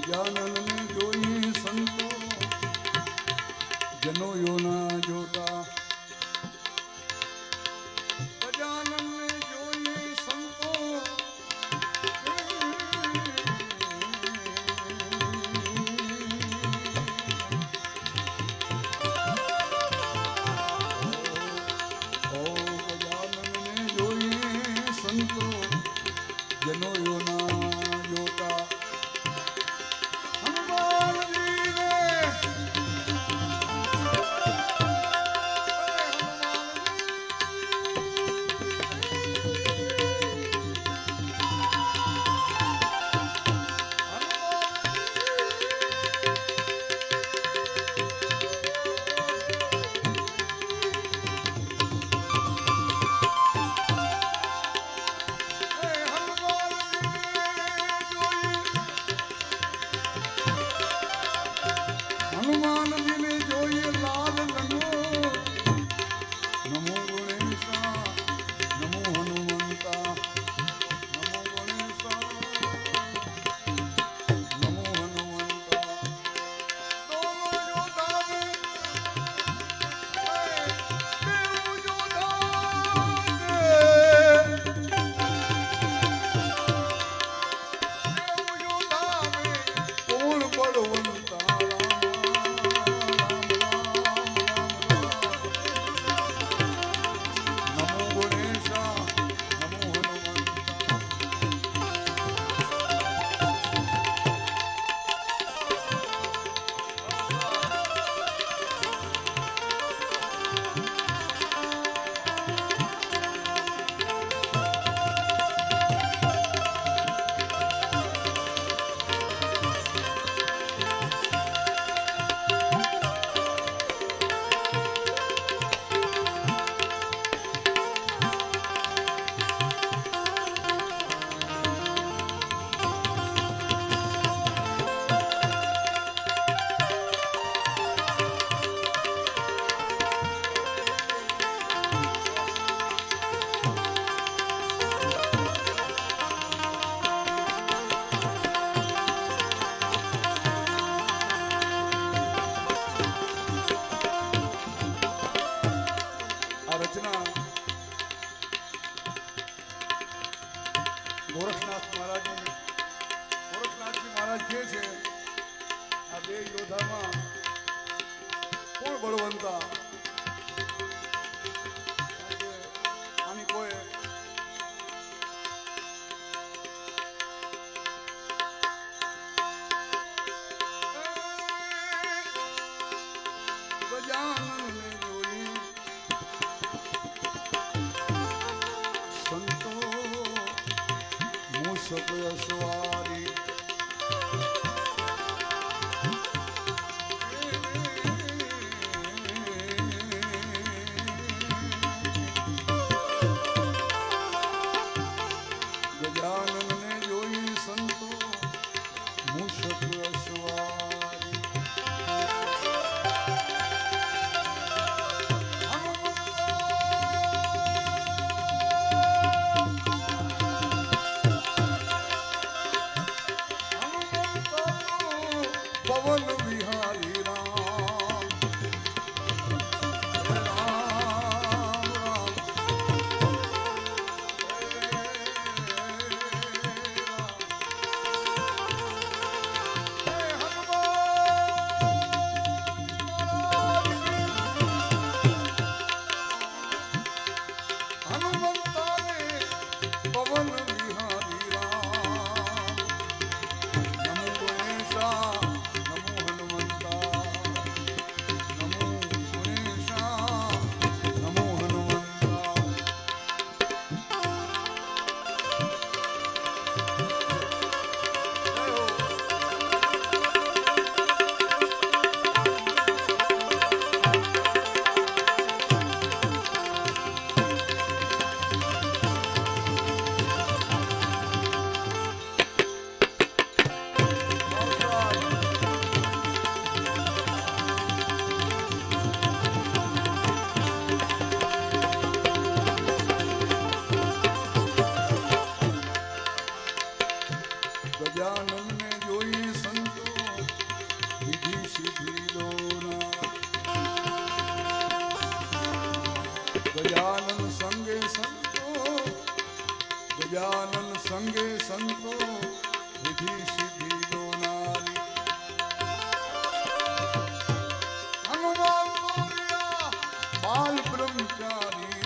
ગજાનનને જોઈએ સંતો જનોયોના જોતા ગજાનનને જોઈએ સંતો ઓ ગજાનનને જોઈએ સંતો જનોયોના જોતા હનુમાનજીને જોઈએ લાલ રંગો નમો ગણેશા નમો હનુમંતા નમો ગણેશા નમો હનુમંતા દોનો યોધા દેવ યોધા પૂર્ણ બળવંતા રચના ગોરખનાથજી મહારાજ કહે છે આ બે યોદ્ધામાં કોણ બળવંતા આની કોઈ ગજાનનને જોઈ સંતો મૂષક અસવારી ગજાનન સંગે સંતો વિધિ સિદ્ધિ દોનારી હનુમાન દોરિયા બાલ બ્રહ્મચારી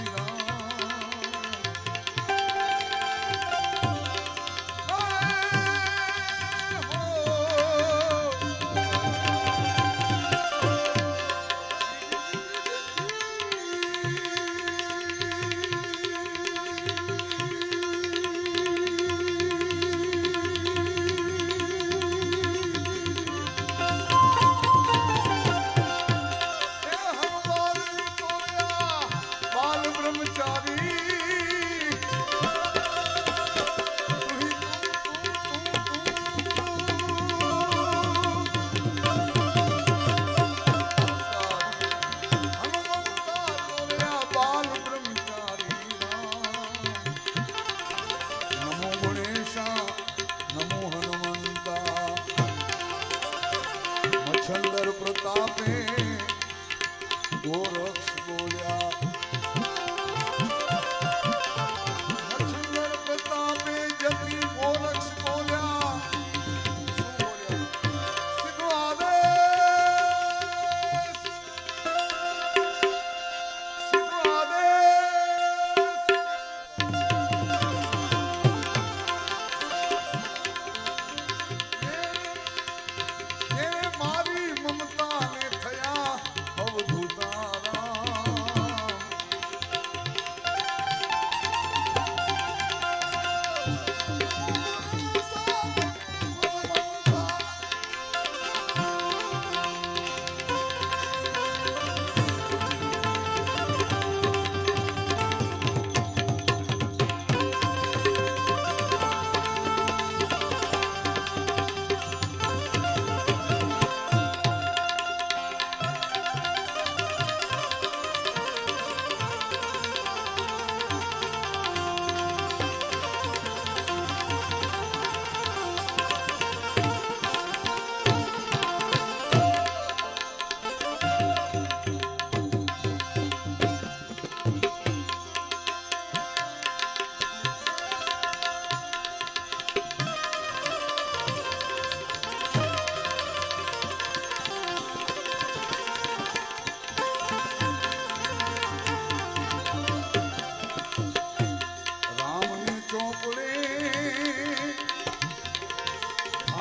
છંદર પ્રતાપે ગોરક્ષ બોલ્યા છંદર પ્રતાપે જતી ગોરક્ષ બોલ્યા સીધો આદેશ સીધો આદેશ મારી મમતા ને થયા અવધૂતારા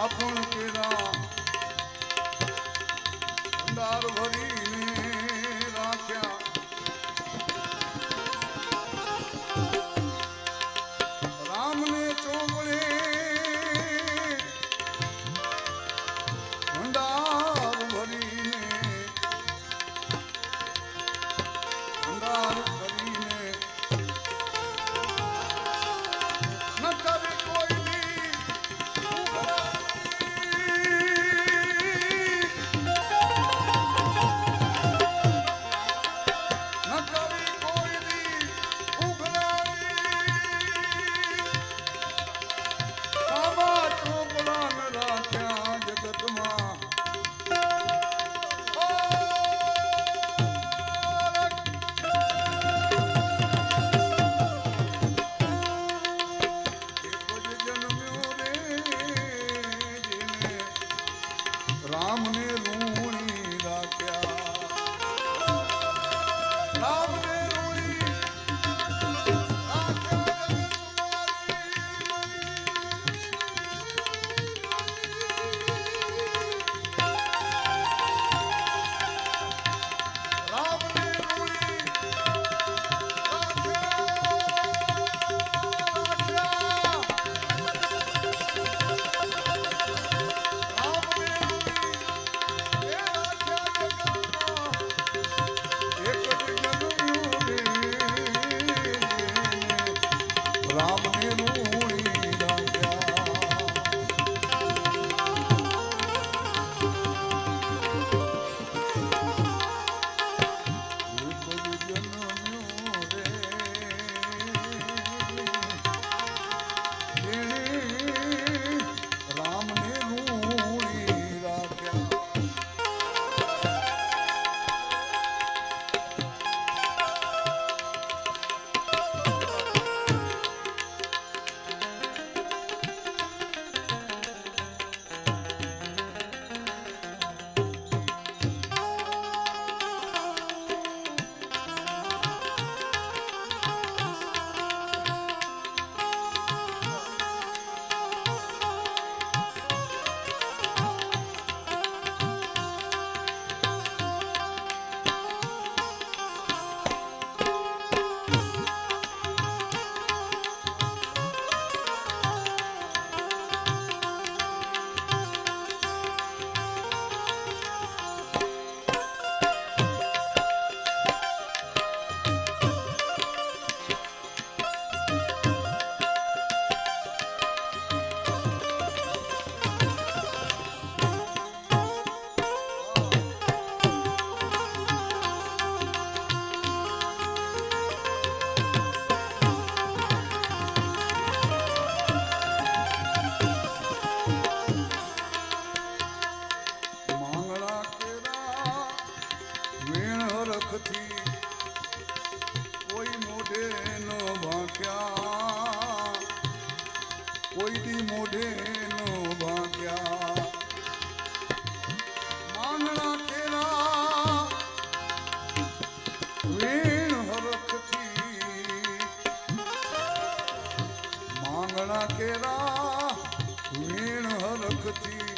આપણ કેરા ભંડાર ભરીને રાખ્યા રામને ચોપડે ભંડાર ભરીને ન કરે કોઈ આંગણા કેરા વીણ હરખથી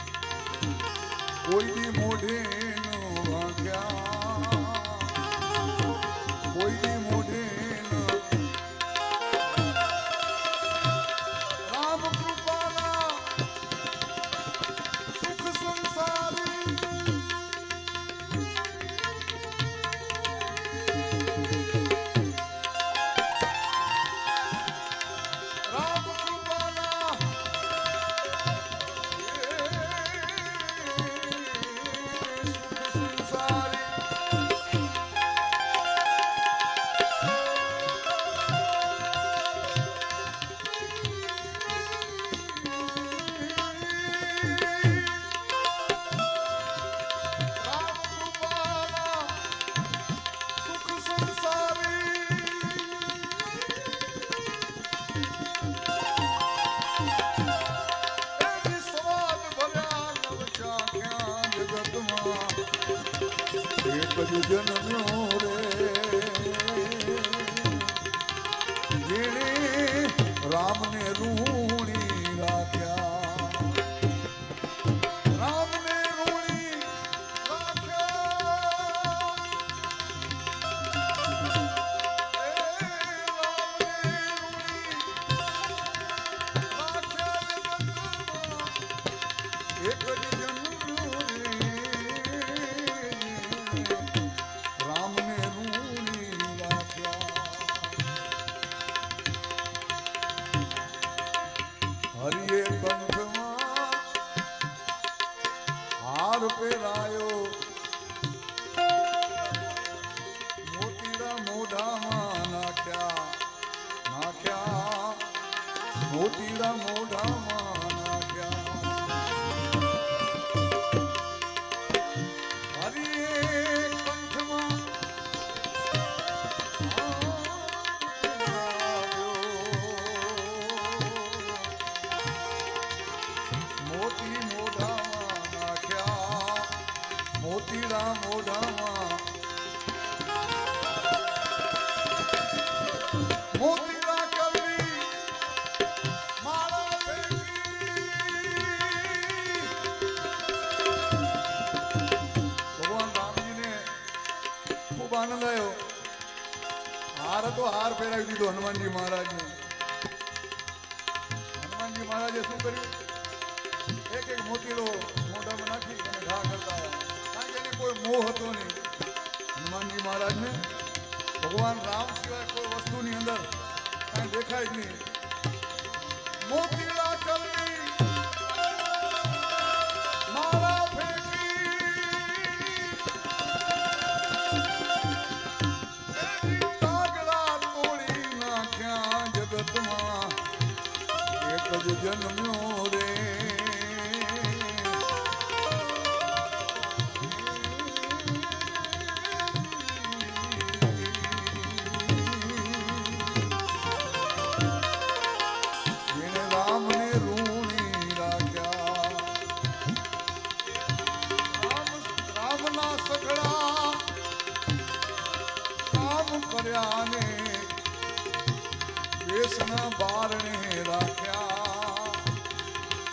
કોઈ દી મોઢે ન વાગ્યા કોઈ દી મોઢે ન રામ કૃપાના સુખ સંસારી રામ કૃપાના સુખ સંસારી રામ કૃપાના સુખ સંસારી એની સ્વાદ ભર્યા નવ ચાખ્યા જગતમાં એક જ જન્મ્યો રે જેણે રામને રૂણી રાખ્યા રામને રૂણી રાખ્યા એ રામને રૂણી એક જ જન્મ્યો રે રામને રૂણી રાખ્યા હરિએ કંઠમાં હાર પહેરાયો મોતીડા મોઢામાં નાખ્યા મોતીડા મોઢામાં નાખ્યા હરિએ કંઠમાં મોતી મોઢામાં નાખ્યા મોતીડા મોઢામાં મોતીડા કરવી માળા ફેંકી ભગવાન રામજીને ખૂબ આનંદ આવ્યો હાર હતો હાર પહેરાવી દીધો હનુમાનજી મહારાજને હનુમાનજી મહારાજે શું કર્યું એક એક મોતીડો મોઢામાં નાખી અને ઘા કરતા આવ્યા કારણ કે એને કોઈ મોહ હતો નહીં હનુમાનજી મહારાજને ભગવાન રામ સિવાય કોઈ વસ્તુની અંદર કાંઈ દેખાય જ નહીં મોતીડા કરવી માળા ફેંકી એની કાગડા તોડી નાખ્યા જગતમાં એક જ જન્મ્યો રે જેણે રામને રૂણી રાખ્યા રામના સઘળા કામ કર્યા ને દેશના બારણે રાખ્યા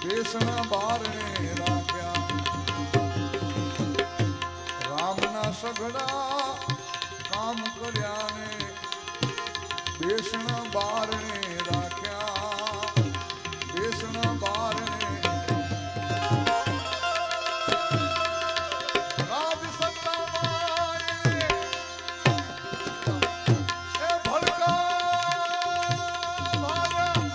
દેશના બારણે રાખ્યા રામના સઘળા કામ કર્યા ને દેશના બારણે રાખ્યા દેશના બારણે રાજ સત્તામાં એ ભડકા ભાગ્યા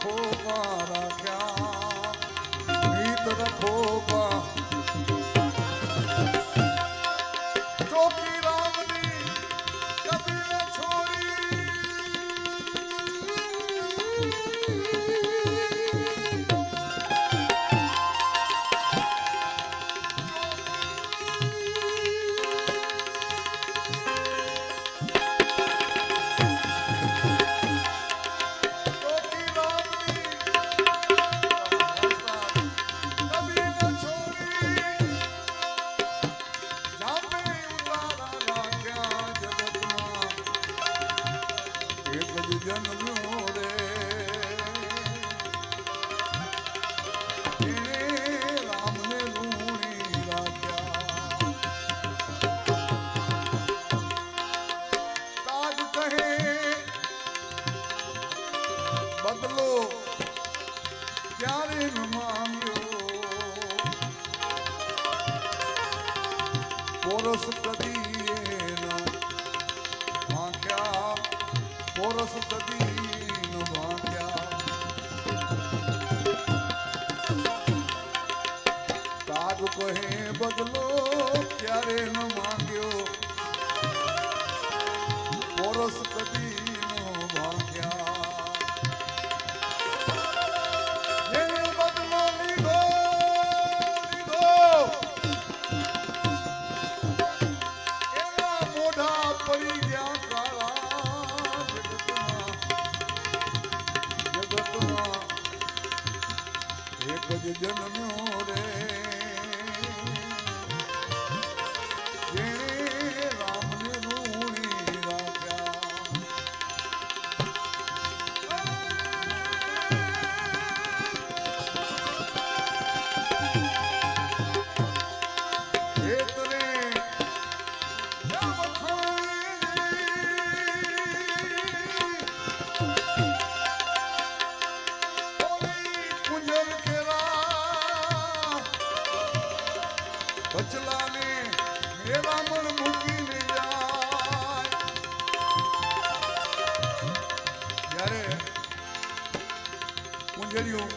રખોપા રાખ્યા મીત રખોપા ચોકી રામની કદી ન છોડી બદલો ક્યારે ન માંગ્યો પોરસ કદી એના ભાગ્યા પોરસ કદી ન ભાગ્યા કાગ કહે બદલો ક્યારે ન માંગ્યો પોરસ કદી ન ભાગ્યા એક જ જન્મ્યો રે જેણે રામને ઋણી રાખ્યા હેતરે બચલાને મેરા મન મૂકીને જાય જ્યારે કુંજરિયું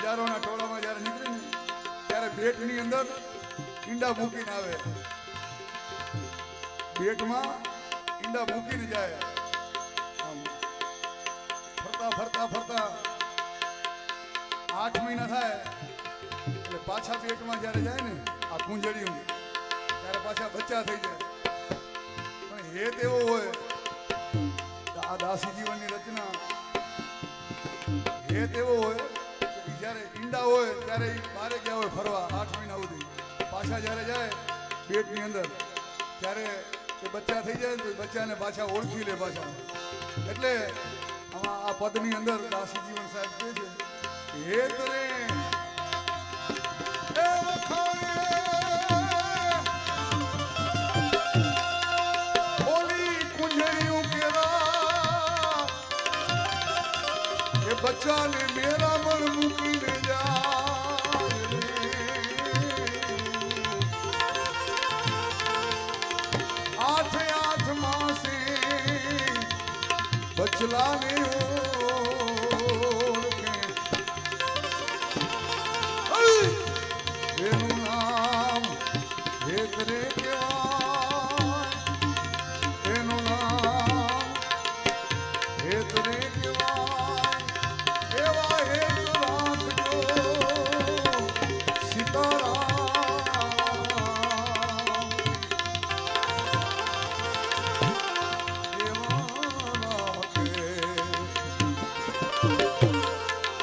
હજારોના ટોળામાં જ્યારે નીકળે ને ત્યારે બેટની અંદર ઈંડા મૂકીને આવે બેટમાં ઈંડા મૂકીને જાય ફરતા ફરતા ફરતા 8 મહિના થાય એટલે પાછા પેટમાં જ્યારે જાય ને આ કુંજળિયું ત્યારે પાછા બચ્ચા થઈ જાય પણ હેત એવો હોય આ દાસી જીવનની રચના હેત એવો હોય કે જ્યારે ઈંડા હોય ત્યારે બારે ગયા હોય ફરવા 8 મહિના સુધી પાછા જ્યારે જાય પેટની અંદર ત્યારે એ બચ્ચા થઈ જાય તો બચ્ચાને પાછા ઓળખી લે પાછા એટલે આમાં આ પદની અંદર દાસી જીવન સાહેબ કહે છે હેત રે बच्चा ने मेरा मन मुकी ले आठ आठ मासे बचला ने એનું નામ હેત રે કહેવાય એનું નામ હેત રે કહેવાય એવા હેત રાખજો સીતારામ એવા રાખે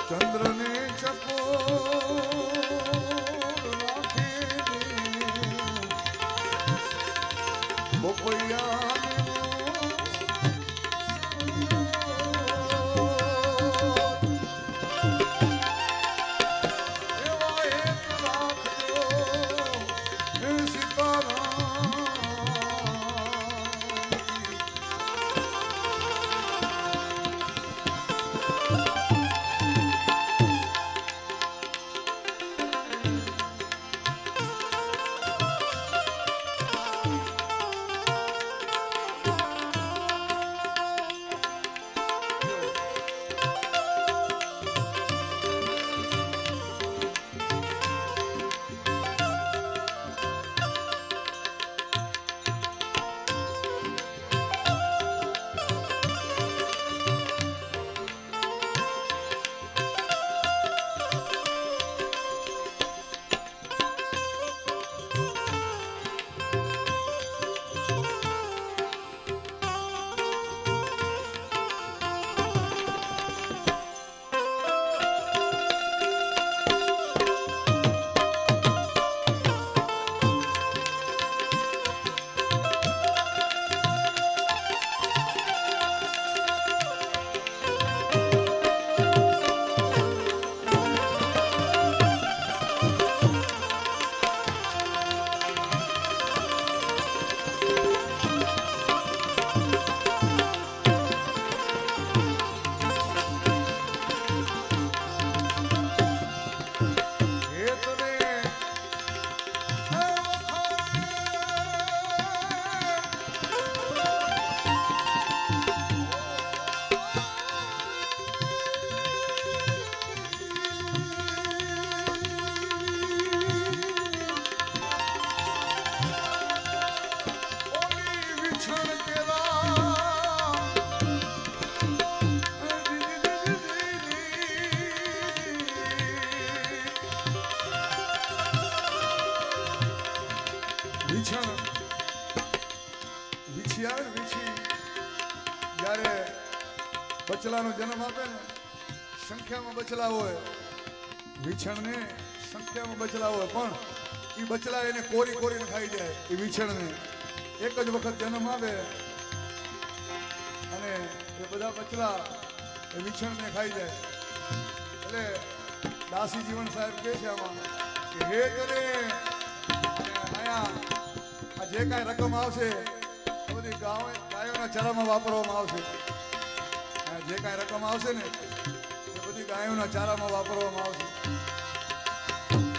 ચંદ્રને ચકો બચલાનો જન્મ આપે ને સંખ્યામાં બચલા હોય, વિછણને સંખ્યામાં બચલા હોય, પણ એ બચલા એને કોરી કોરીને ખાઈ જાય. એ વિછણને એક જ વખત જન્મ આવે અને એ બધા બચલા એ વિછણને ખાઈ જાય. એટલે દાસી જીવન સાહેબ કહે છે આમાં કે હે કરે અહીંયા આ જે કાંઈ રકમ આવશે એ બધી ગાયોના ચારામાં વાપરવામાં આવશે. જે કાંઈ રકમ આવશે ને એ બધી ગાયોના ચારામાં વાપરવામાં આવશે.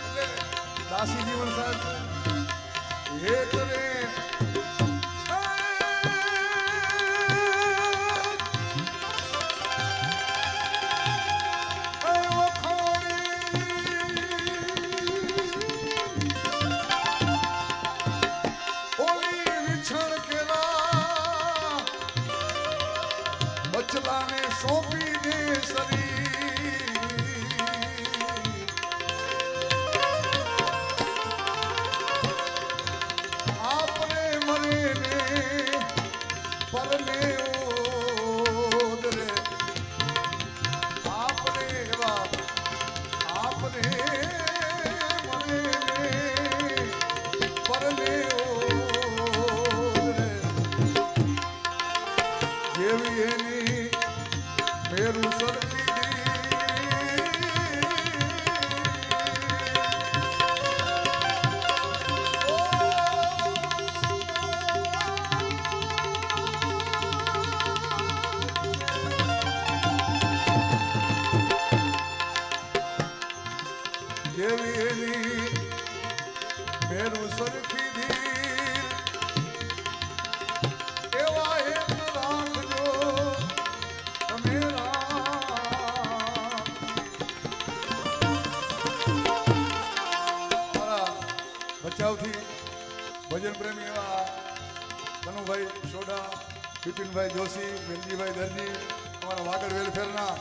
એટલે દાસી જીવન સાહેબ હે કરે બચલાને સોંપી દે શરીર, આપણે મરે ને પરને ઓદરે, આપણે એવા આપણે મરે ને પરને ઓદરે, જેવી એની મેરું સરખી જેવી એની મેરું સરખી ધીર, એવા હેત રાખજો તમે બચાવથી ભજન પ્રેમી એવા કનુભાઈ સોઢા, બિપિનભાઈ જોશી, વેલજીભાઈ દરજી, અમારા વાગડ વેલફેરના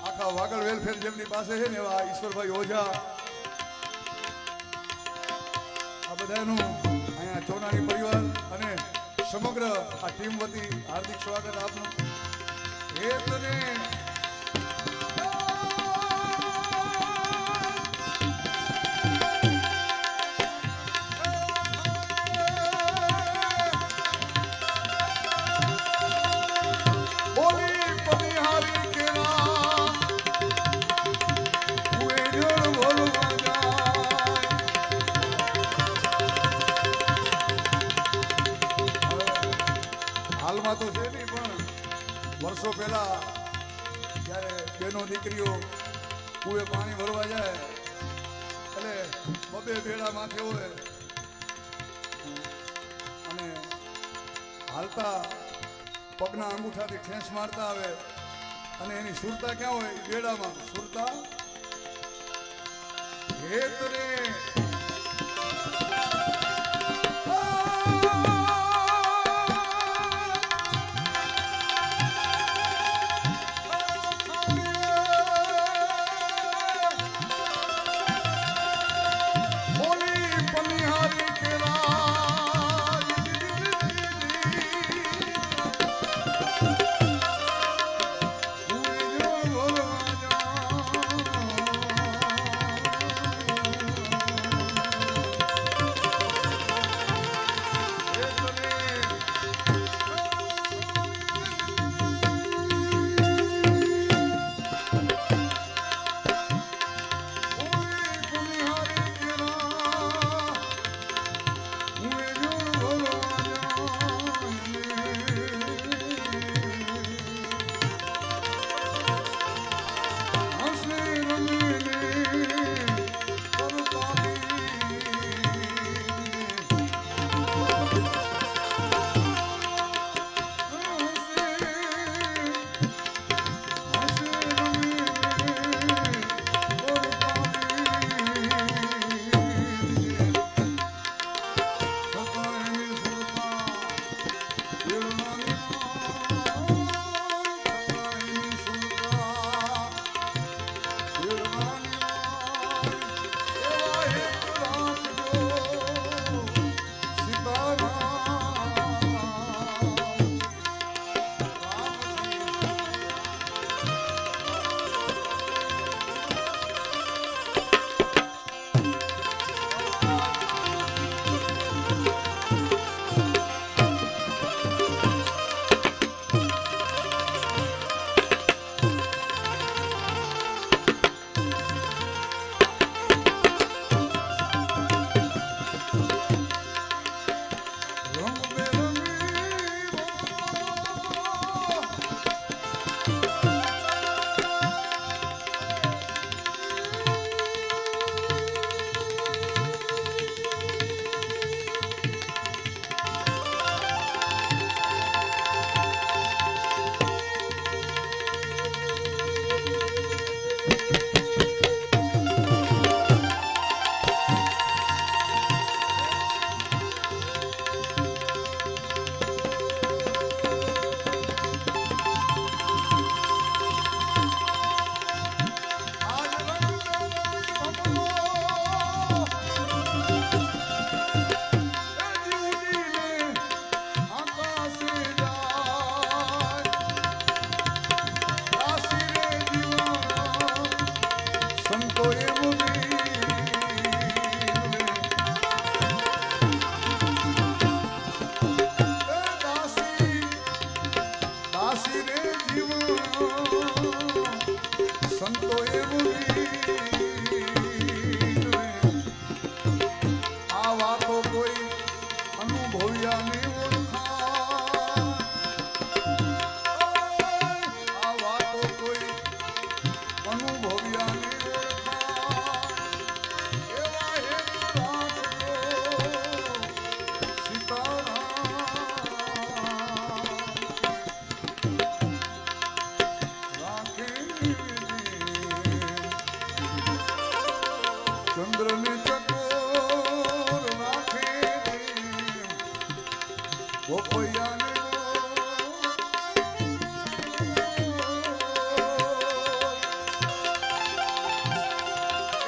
આખા વાગડ વેલફેર જેમની પાસે છે ને એવા ઈશ્વરભાઈ ઓઝા, આ બધાનું અહીંયા ચોનાની પરિવાર અને સમગ્ર આ ટીમ વતી હાર્દિક સ્વાગત આપનું. હેતને હાલમાં તો છે નહીં, પણ વર્ષો પહેલા જ્યારે બેનો દીકરીઓ કુએ પાણી ભરવા જાય એટલે બબે ભેડા માથે હોય અને હાલતા પગના અંગૂઠાથી ઠેંસ મારતા આવે અને એની સુરતા ક્યાં હોય? બેડામાં સુરતા હેતરે દાસી રે જીવન સંતો એવું આ વાતો કોઈ અનુભવ્યા ની ઓળખા આ વાતો કોઈ અનુભવ્યા ની ઓળખા એવા હેત રાખજો ચંદ્રની ચકોર રાખે ગોપૈયાને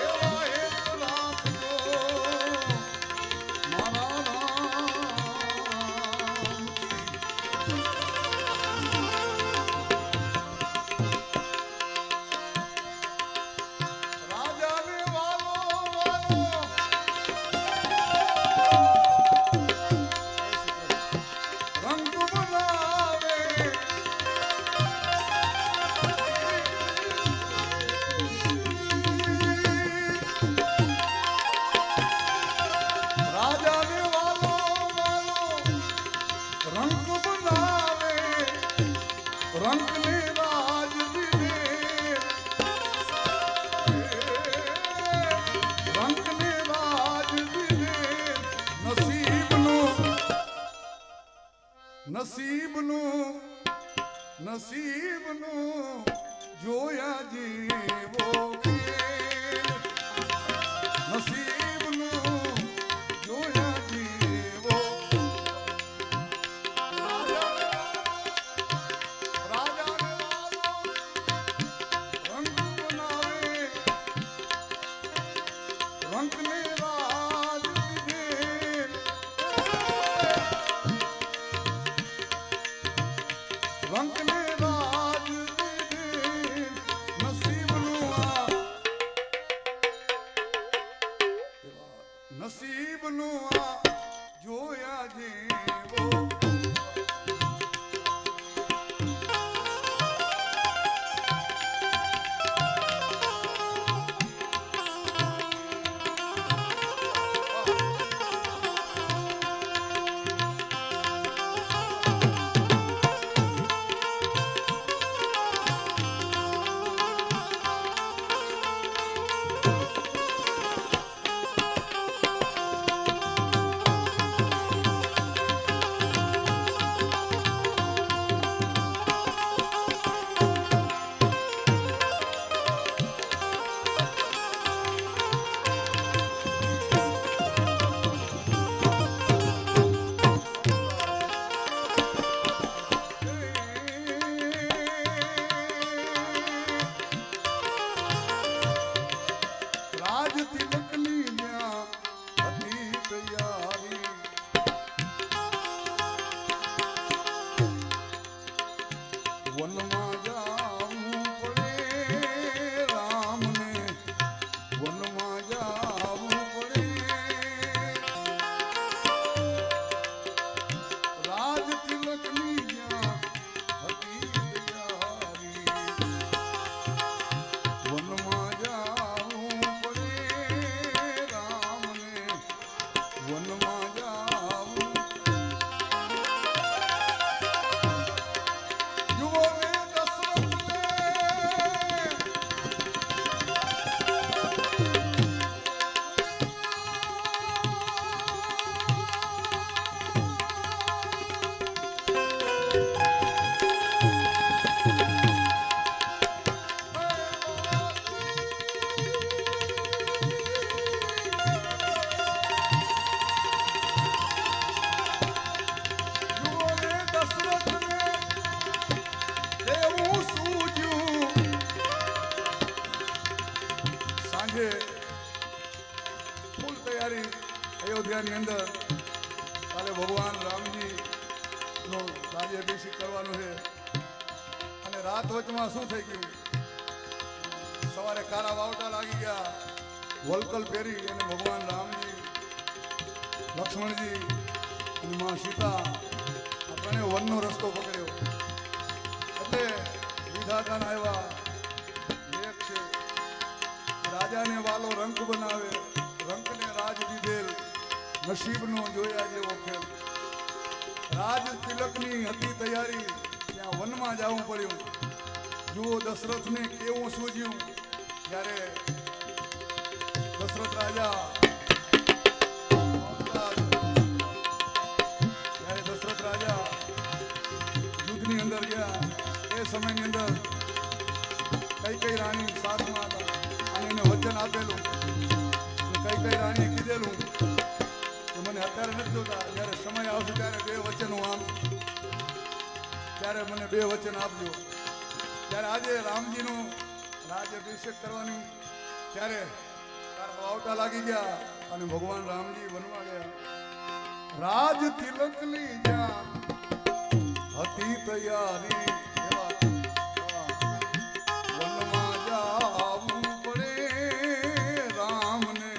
એવા હેત રાખજો મારા રાજાને વાલો રંગ બનાવે રાજાને વાલો રંગ બનાવે રંગને રાજ દીધે રંગને રાજ દીધે નસીબનું જોયા જીવો ખેલ નસીબનું જોયા જીવો રાજાને વાલો રંગ બનાવે રંગને રાજ દીધે રંગને રાજ દીધે નસીબનું આ જોયા જેવો રાજ તિલકની ન્યા હતી તૈયારી વનમાં જાવું પડે રામને વનમાં જાવું પડે રાજ તિલકની ન્યા હતી તૈયારી વનમાં જાવું વનમાં જાવું યુવને દશરથને સાંજે ફૂલ તૈયારી અયોધ્યાની અંદર કાલે ભગવાન રામજી નો રાજ્યાભિષેક કરવાનો છે અને રાત વચમાં શું થઈ ગયું સવારે કારા વાવટા લાગી ગયા વલકલ પહેરી અને ભગવાન રામજી લક્ષ્મણજી અને માં સીતા આ ત્રણેય વનનો રસ્તો પકડ્યો વિધાતાના આવ્યા લેખ છે રાજાને વાલો રંક બનાવે રંકને રાજ દીધેલ નસીબનો જોયા જેવો ખેલ રાજ તિલકની હતી તૈયારી ત્યાં વનમાં જવું પડ્યું જુઓ દશરથને કેવું સૂઝ્યું જ્યારે દશરથ રાજા જ્યારે દશરથ રાજા યુદ્ધની અંદર ગયા એ સમયની અંદર કઈ રાણી સાથમાં હતા અને એને વચન આપેલું કઈ રાણીએ કીધેલું કે મને અત્યારે નથી જોતા જ્યારે સમય આવશે ત્યારે બે વચન હું આમ ત્યારે મને બે વચન આપજો ત્યારે આજે રામજીનો રાજ્યાભિષેક કરવાની ત્યારે આવતા લાગી ગયા અને ભગવાન રામજી વનમાં ગયા રાજ તિલકની જ્યાં હતી તૈયારી વનમાં જાવું પડે રામને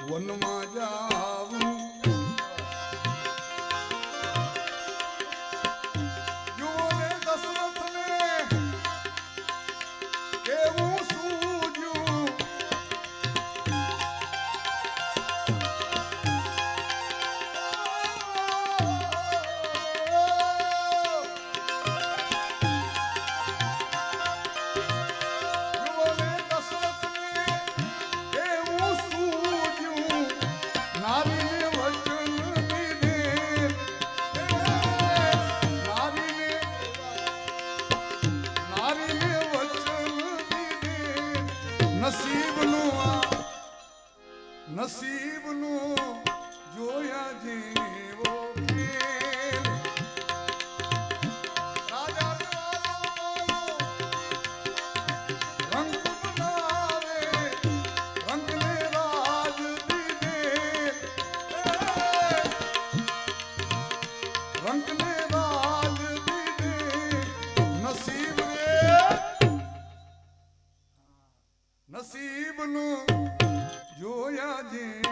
વનમાં જાવું યુવને દશરથને કેવું સૂઝ્યું નસીબનું જોયા જેવો ખેલ રાજા રંગ બનાવે રંગને રાજ દીધે રંગને રાજ દીધે નસીબ નસીબનું જોયા જેવો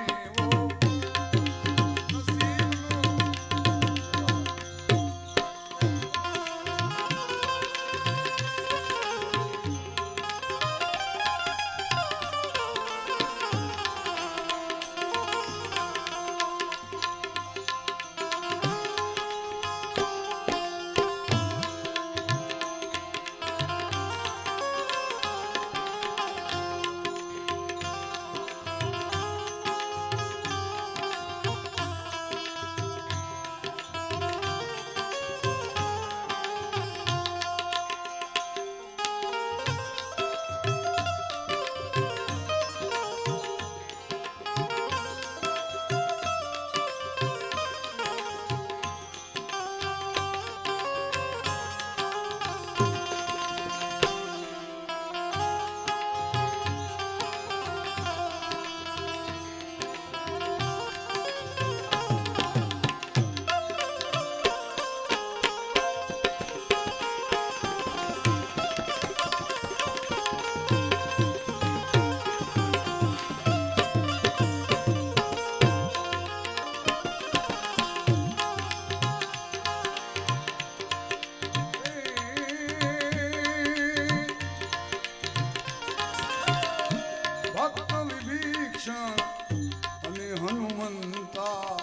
અને હનુમંતા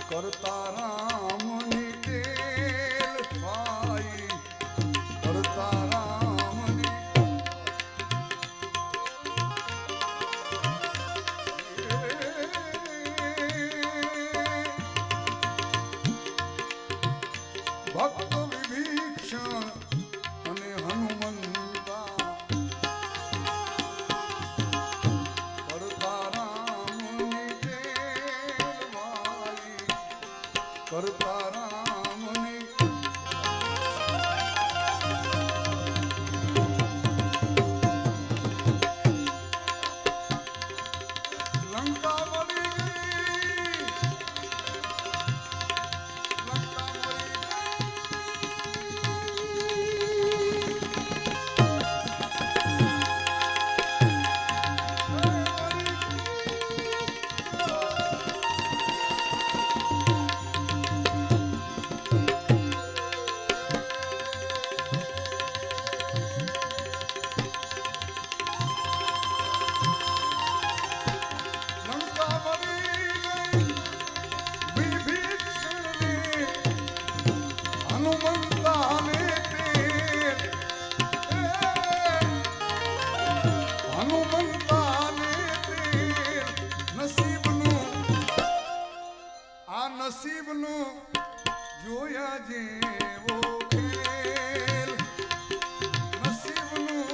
કરતા રામની ટેલ ભાઈ કરતા રામની ભક્ત વિભીષણ અને હનુમંતા કરતા રામની લંકા મળી ગઈ લંકા મળી ગઈ હનુમંતાને તેર હનુમંતાને તેર નસીબનું જોયા જેવો ખેલ નસીબનું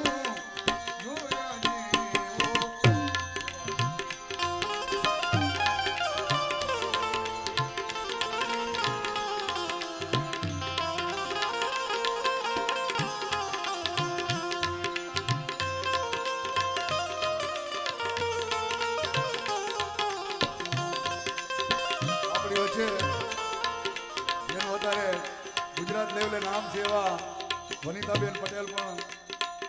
જોયા જેવો આપણી વચ્ચે જેનું અત્યારે ગુજરાત લેવલે નામ છે એવા વનિતાબેન પટેલ પણ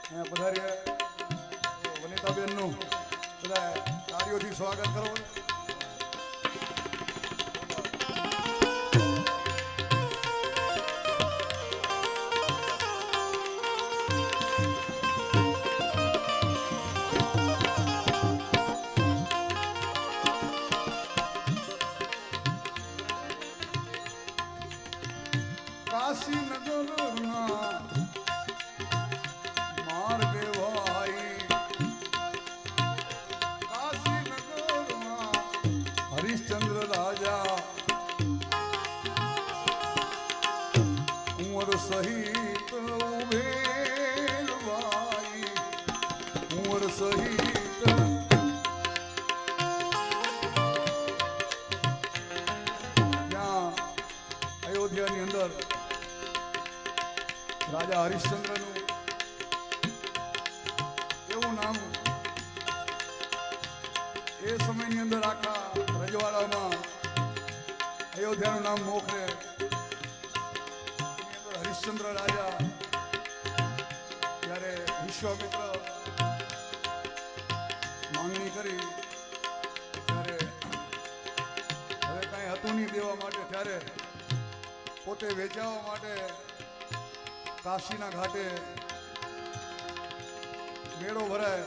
અહીંયા પધાર્યા. વનિતાબેનનું બધા કાર્યોથી સ્વાગત કરો. કાશીનગરના માર્ગે ભાઈ કાશીનગરમાં હરિશ્ચંદ્ર રાજા ઉંમર સહિત ઉભેલ ભાઈ ઉંમર સહિત ત્યાં અયોધ્યાની અંદર રાજા હરિશ્ચંદ્રનું એવું નામ એ સમયની અંદર આખા રજવાડામાં અયોધ્યાનું નામ મોખરે. એની અંદર હરિશ્ચંદ્ર રાજા જ્યારે વિશ્વામિત્ર માંગણી કરી ત્યારે હવે કાંઈ હતું નહીં દેવા માટે ત્યારે પોતે વેચાવા માટે કાશીના ઘાટે મેળો ભરાય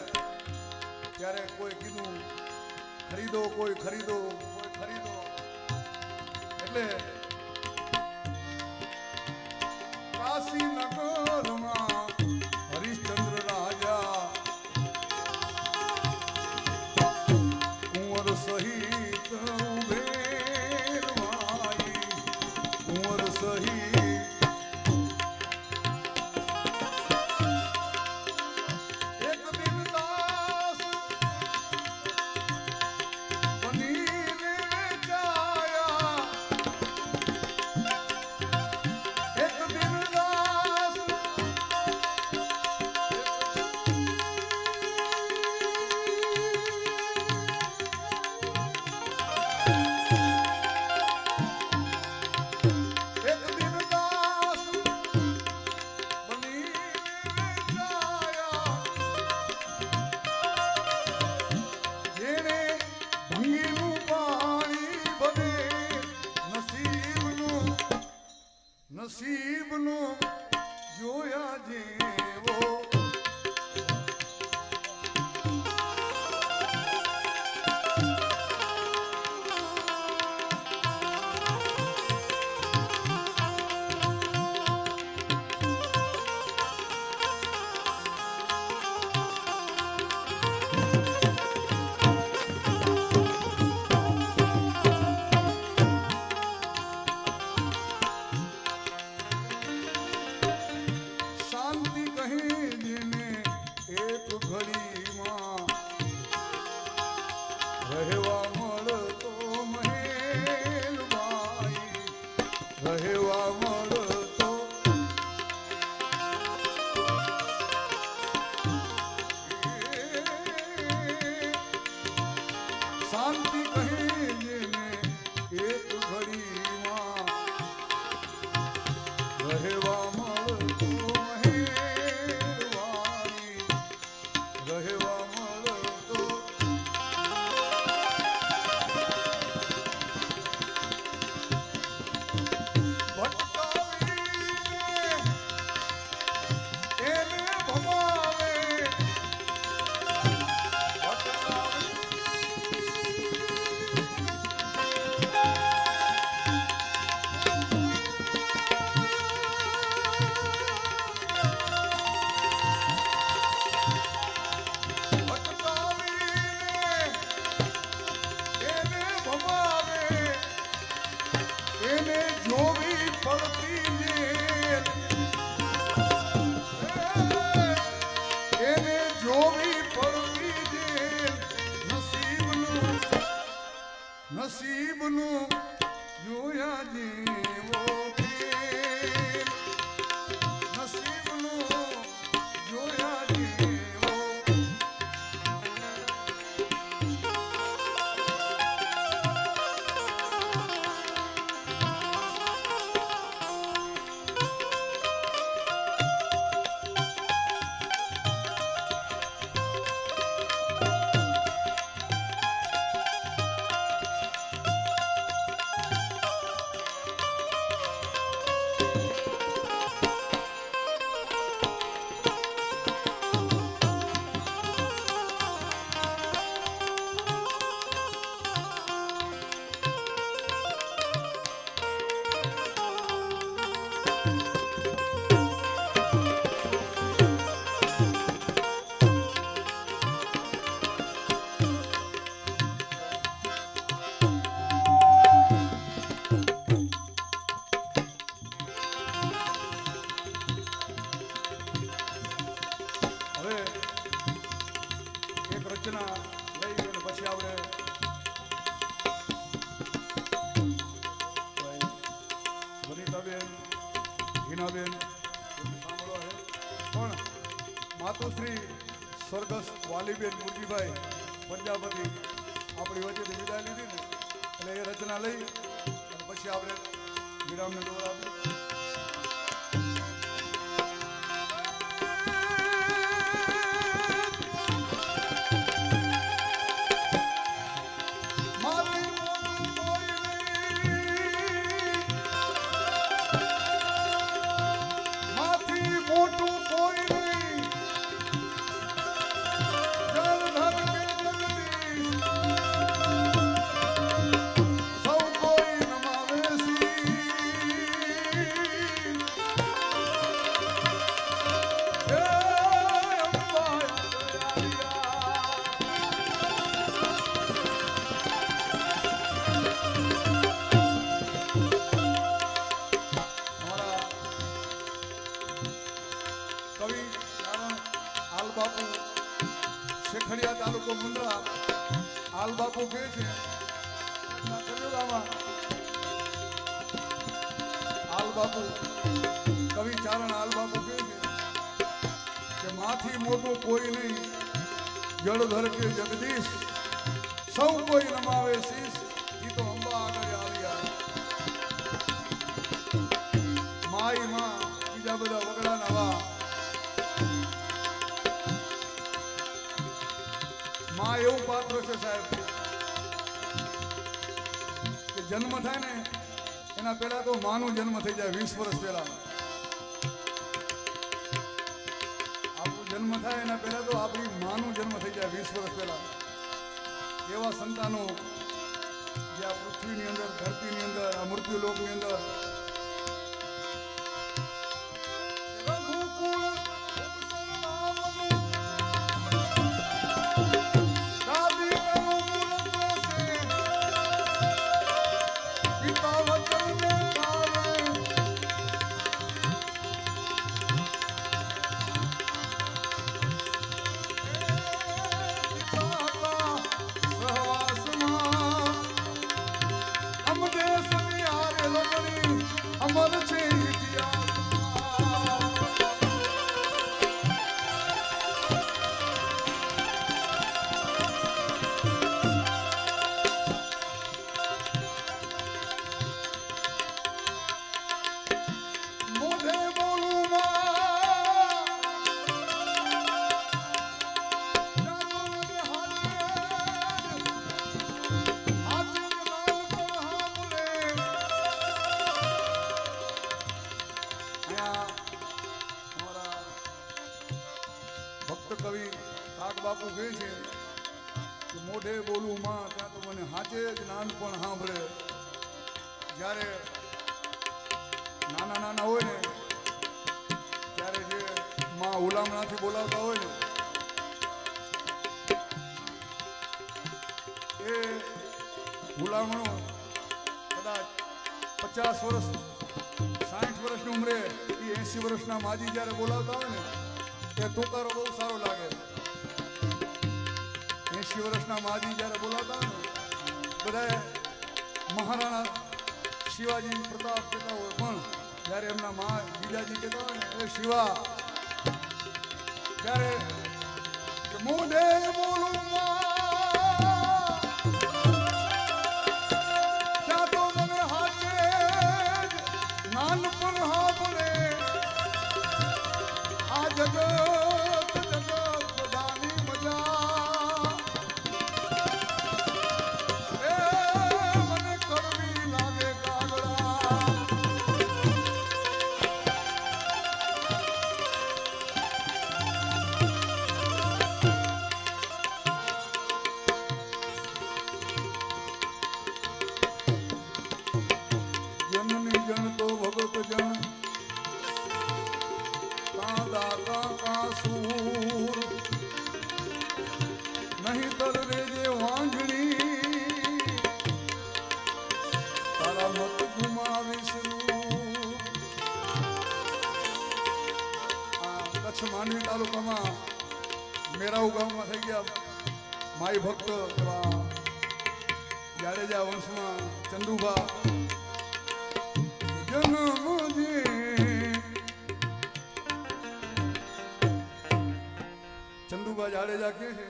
ત્યારે કોઈ કીધું ખરીદો કોઈ ખરીદો કોઈ ખરીદો એટલે કાશીનગરમાં હરિશ્ચંદ્ર રાજા ઉંમર સહિત ઉભેલ ભાઈ ઉંમર સહિત નસીબનો જોયા જેવો રહેવા મળતો મહેલ ભાઈ રહેવા મળતો શાંતિ કહે જેને એક ઘડીમાં રહેવા મળતો મહેલ ભાઈ રહેવા મળતો હિનાબેન સાંભળો હે પણ માતુશ્રી સ્વર્ગસ્થ વાલીબેન મુરજીભાઈ પ્રજાપતિ આપણી વચ્ચેથી વિદાય લીધી ને એટલે એ રચના લઈ અને પછી આપણે વિરામને દોરાવીએ. શેખડિયા તાલુકો મુંદ્રા હાલ બાપુ કહે છે હાલ બાપુ કવિ ચારણ હાલ બાપુ કહે છે કે માથી મોટું કોઈ નહીં જળધર કે જગદીશ સૌ કોઈ નમાવે શીશ ઈ તો અંબા આગળ આવ્યા માઈ માં બીજા બધા વગડા નવા માં એવું પાત્ર છે સાહેબ કે જન્મ થાય ને એના પહેલા તો માનો જન્મ થઈ જાય 20 વર્ષ પહેલા આપણો જન્મ થાય એના પહેલા તો આપણી માનો જન્મ થઈ જાય 20 વર્ષ પહેલા એવા સંતાનો જે આ પૃથ્વીની અંદર ધરતીની અંદર આ મૃત્યુલોકની અંદર કવિ કાક બાપુ કહે છે કે મોઢે બોલું માં ત્યાં તો મને હાચે જ નાનપણ સાંભળે. જ્યારે નાના નાના હોય ને ત્યારે જે માં ઉલામણાથી બોલાવતા હોય ને એ હુલામણો કદાચ 50 વર્ષ 60 વર્ષની ઉંમરે એ 80 વર્ષના માજી જ્યારે બોલાવતા હોય ને એ તુકારો બહુ સારો લાગે. 80 વર્ષના માજી જ્યારે બોલાવતા હોય ને બધા મહારાણા શિવાજી પ્રતાપ કહેતા હોય પણ જ્યારે એમના મા જીજાજી કહેતા હોય ને એ શિવા ત્યારે મોઢે બોલું ત્યાં તો મને હાચે નાનપણ સાંભળે આ જગત બધાની મજા એ મને કરવી લાગે કાગડા. જનની જન તો ભગત જન દાતા કા સૂર નહીં તર રેજે વાંજણી તારા મત ગુમાવીશ. કચ્છ માંડવી તાલુકામાં મેરાઉ ગામમાં થઈ ગયા માઈ ભક્ત એવા જાડેજા વંશમાં ચંદુભા જન્મ જે જાડેજા કહે છે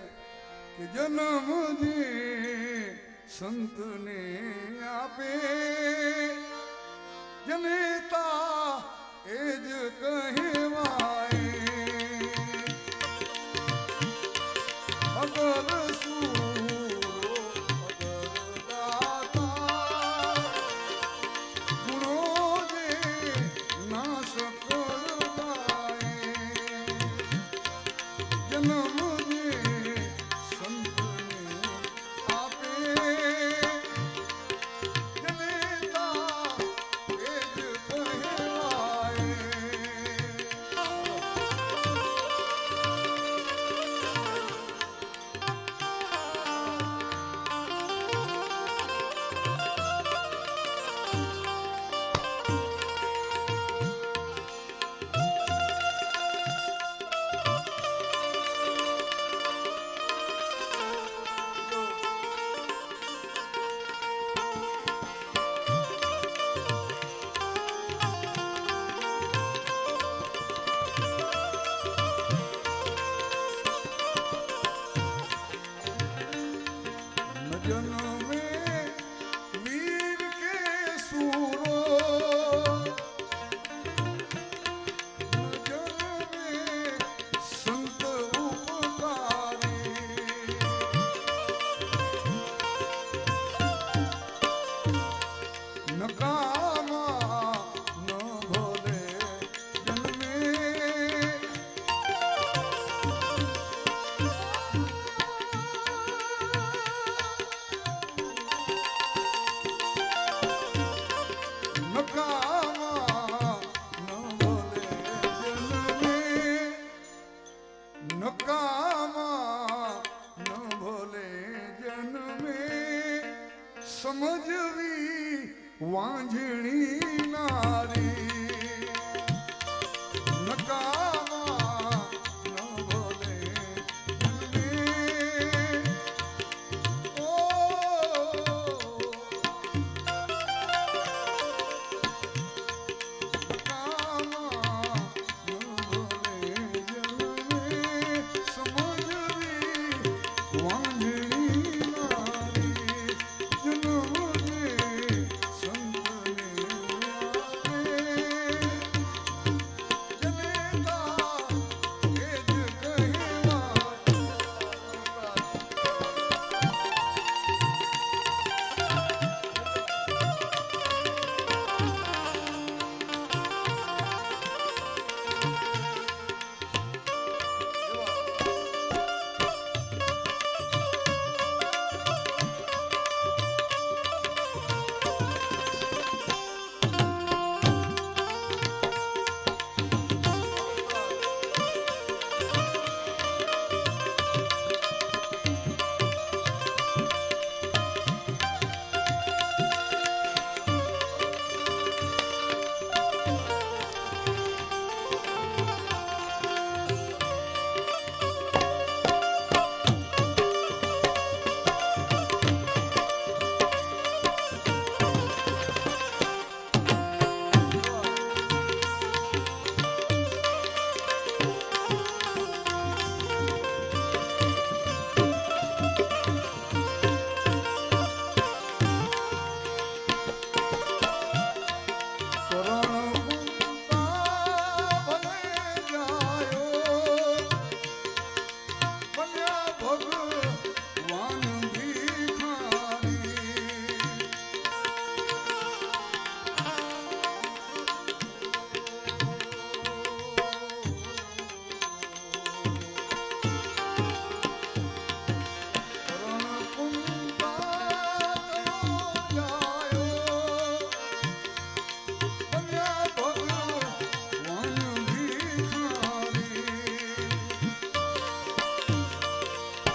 કે જન્મજી સંતને આપે જનેતા એ જ કહેવાય અગર સૂરો અગર દાતા ગુણો જે ના સકળ ગાય જન્મ જે સંતને આપે જનેતા એ જ કહેવાય જન્મે વીર કે સૂરો જન્મે સંત ઉપકારી નકામા ન ભલે જન્મે નકામા ન ભલે જન્મે નકામા ન ભલે જન્મે સમજવી વાંઝણી નારી નકામા ન ભલે જન્મે ઓ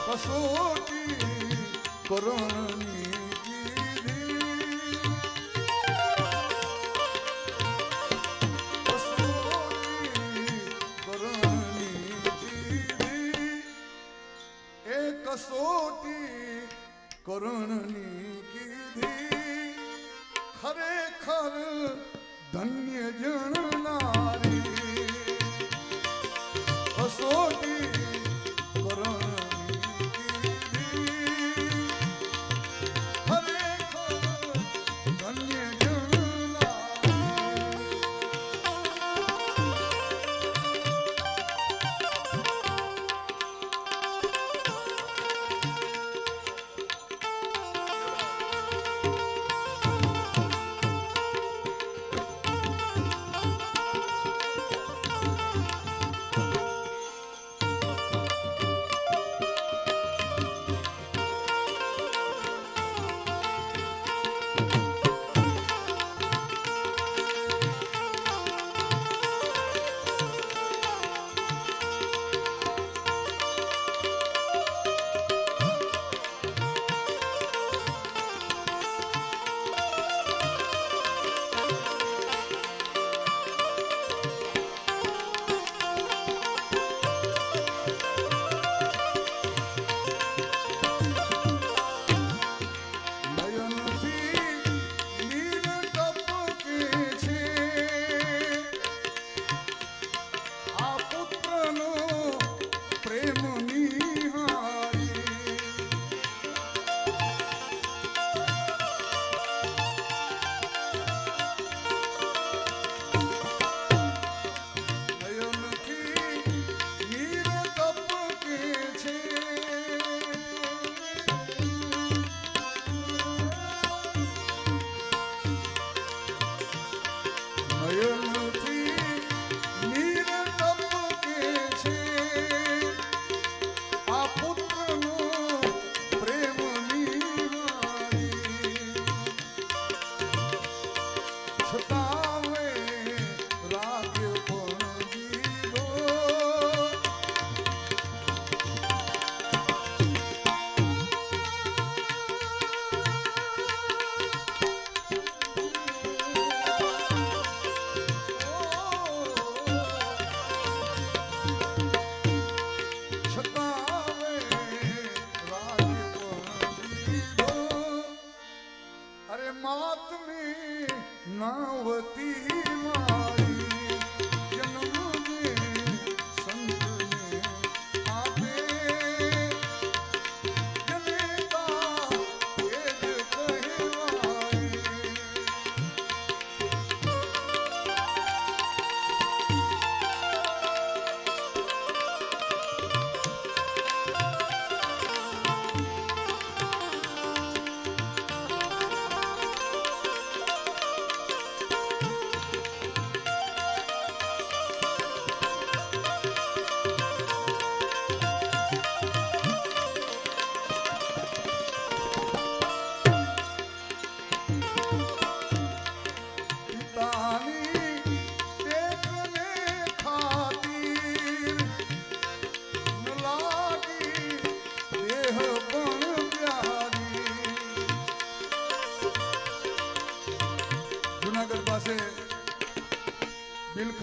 કસોટી કરણની કીધી કસોટી કરણની કીધી એ કસોટી કરણની કીધી ખરેખર ધન્ય જણનારી કસોટી કરણ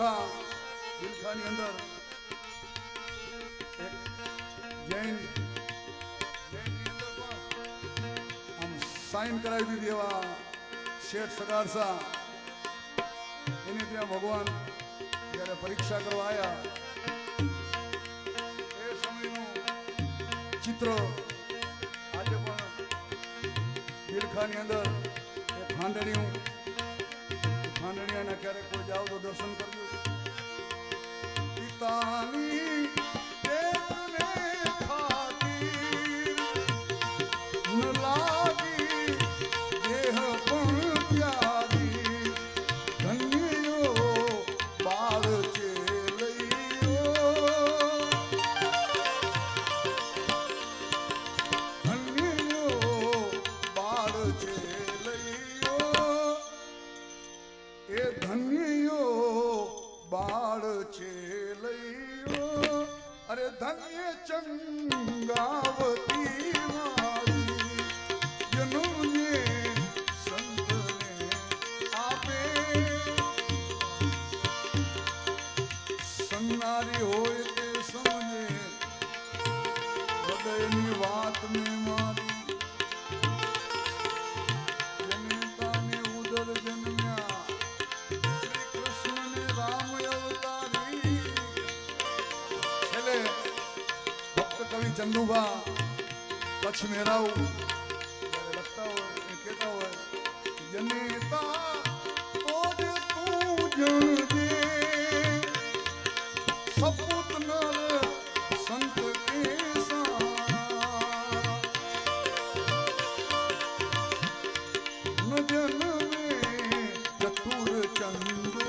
એવા દિલખાની અંદર એક જૈનની અંદર પણ આમ સાઈન કરાવી દીધી એવા શેઠ સગારસા એની ત્યાં ભગવાન જ્યારે પરીક્ષા કરવા આવ્યા એ સમયનું ચિત્ર આજે પણ દિલખાની અંદર એ ખાંડણીયાના ક્યારેક કોઈ જાવ તો દર્શન કરજો. પિતાની પેટને ખાતી ન લાગી દેહ પણ પ્યારી ધન્યો બાળ છે અરે ધન્ય ચંગાવતી મારી જનુને સંતને આપે સંનારી હોય તે સમજે હૃદયની વાત ને મારી જનેતાને ઉદર જન્મ્યા શ્રી કૃષ્ણને રામ અવતારી. ભક્ત કવિ ચંદુભા કચ્છ મેરાવ લખતા હોય એ કહેતા હોય જનેતા તો જ તું જણજે સપૂત નર સંત કે ન જન્મે ચતુર ચંદુ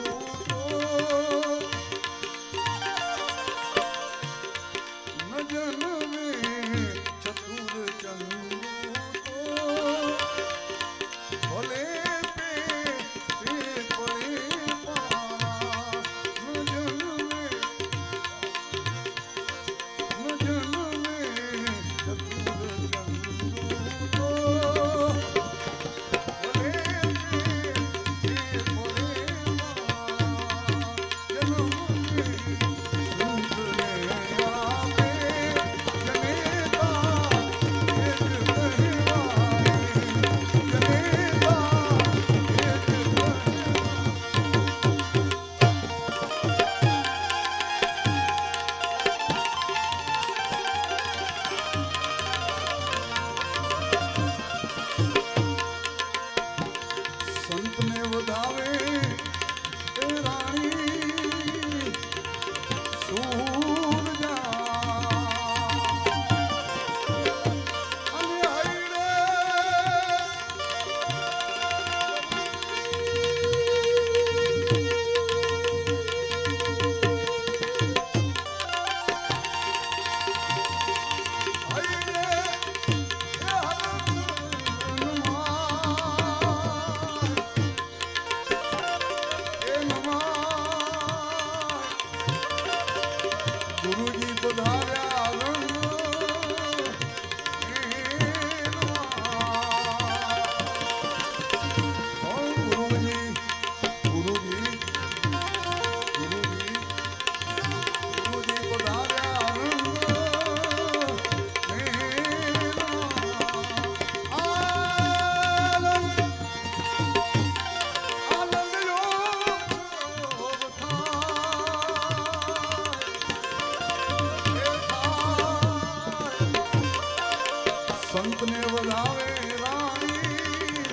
સંતને વધાવે રાણી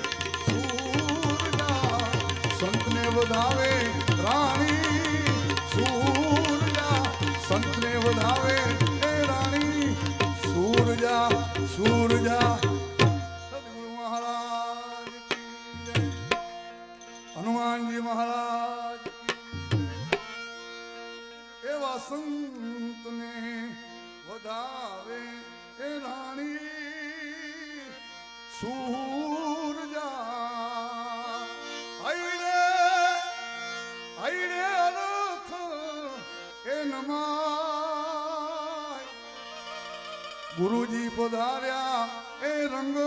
સૂરજા સંતને વધાવે રાણી સૂરજા સંતને વધાવે એ રાણી સૂરજા સૂરજા. સદગુરુ મહારાજ કી જય. હનુમાનજી મહારાજ એવા સંતને વધાવે એ રાણી સૂરજા. હૈડે હૈડે અલખ એ નમાય ગુરુજી પધાર્યા એ રંગ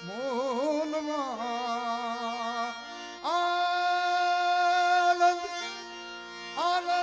મોલમાં આનંદ આનંદ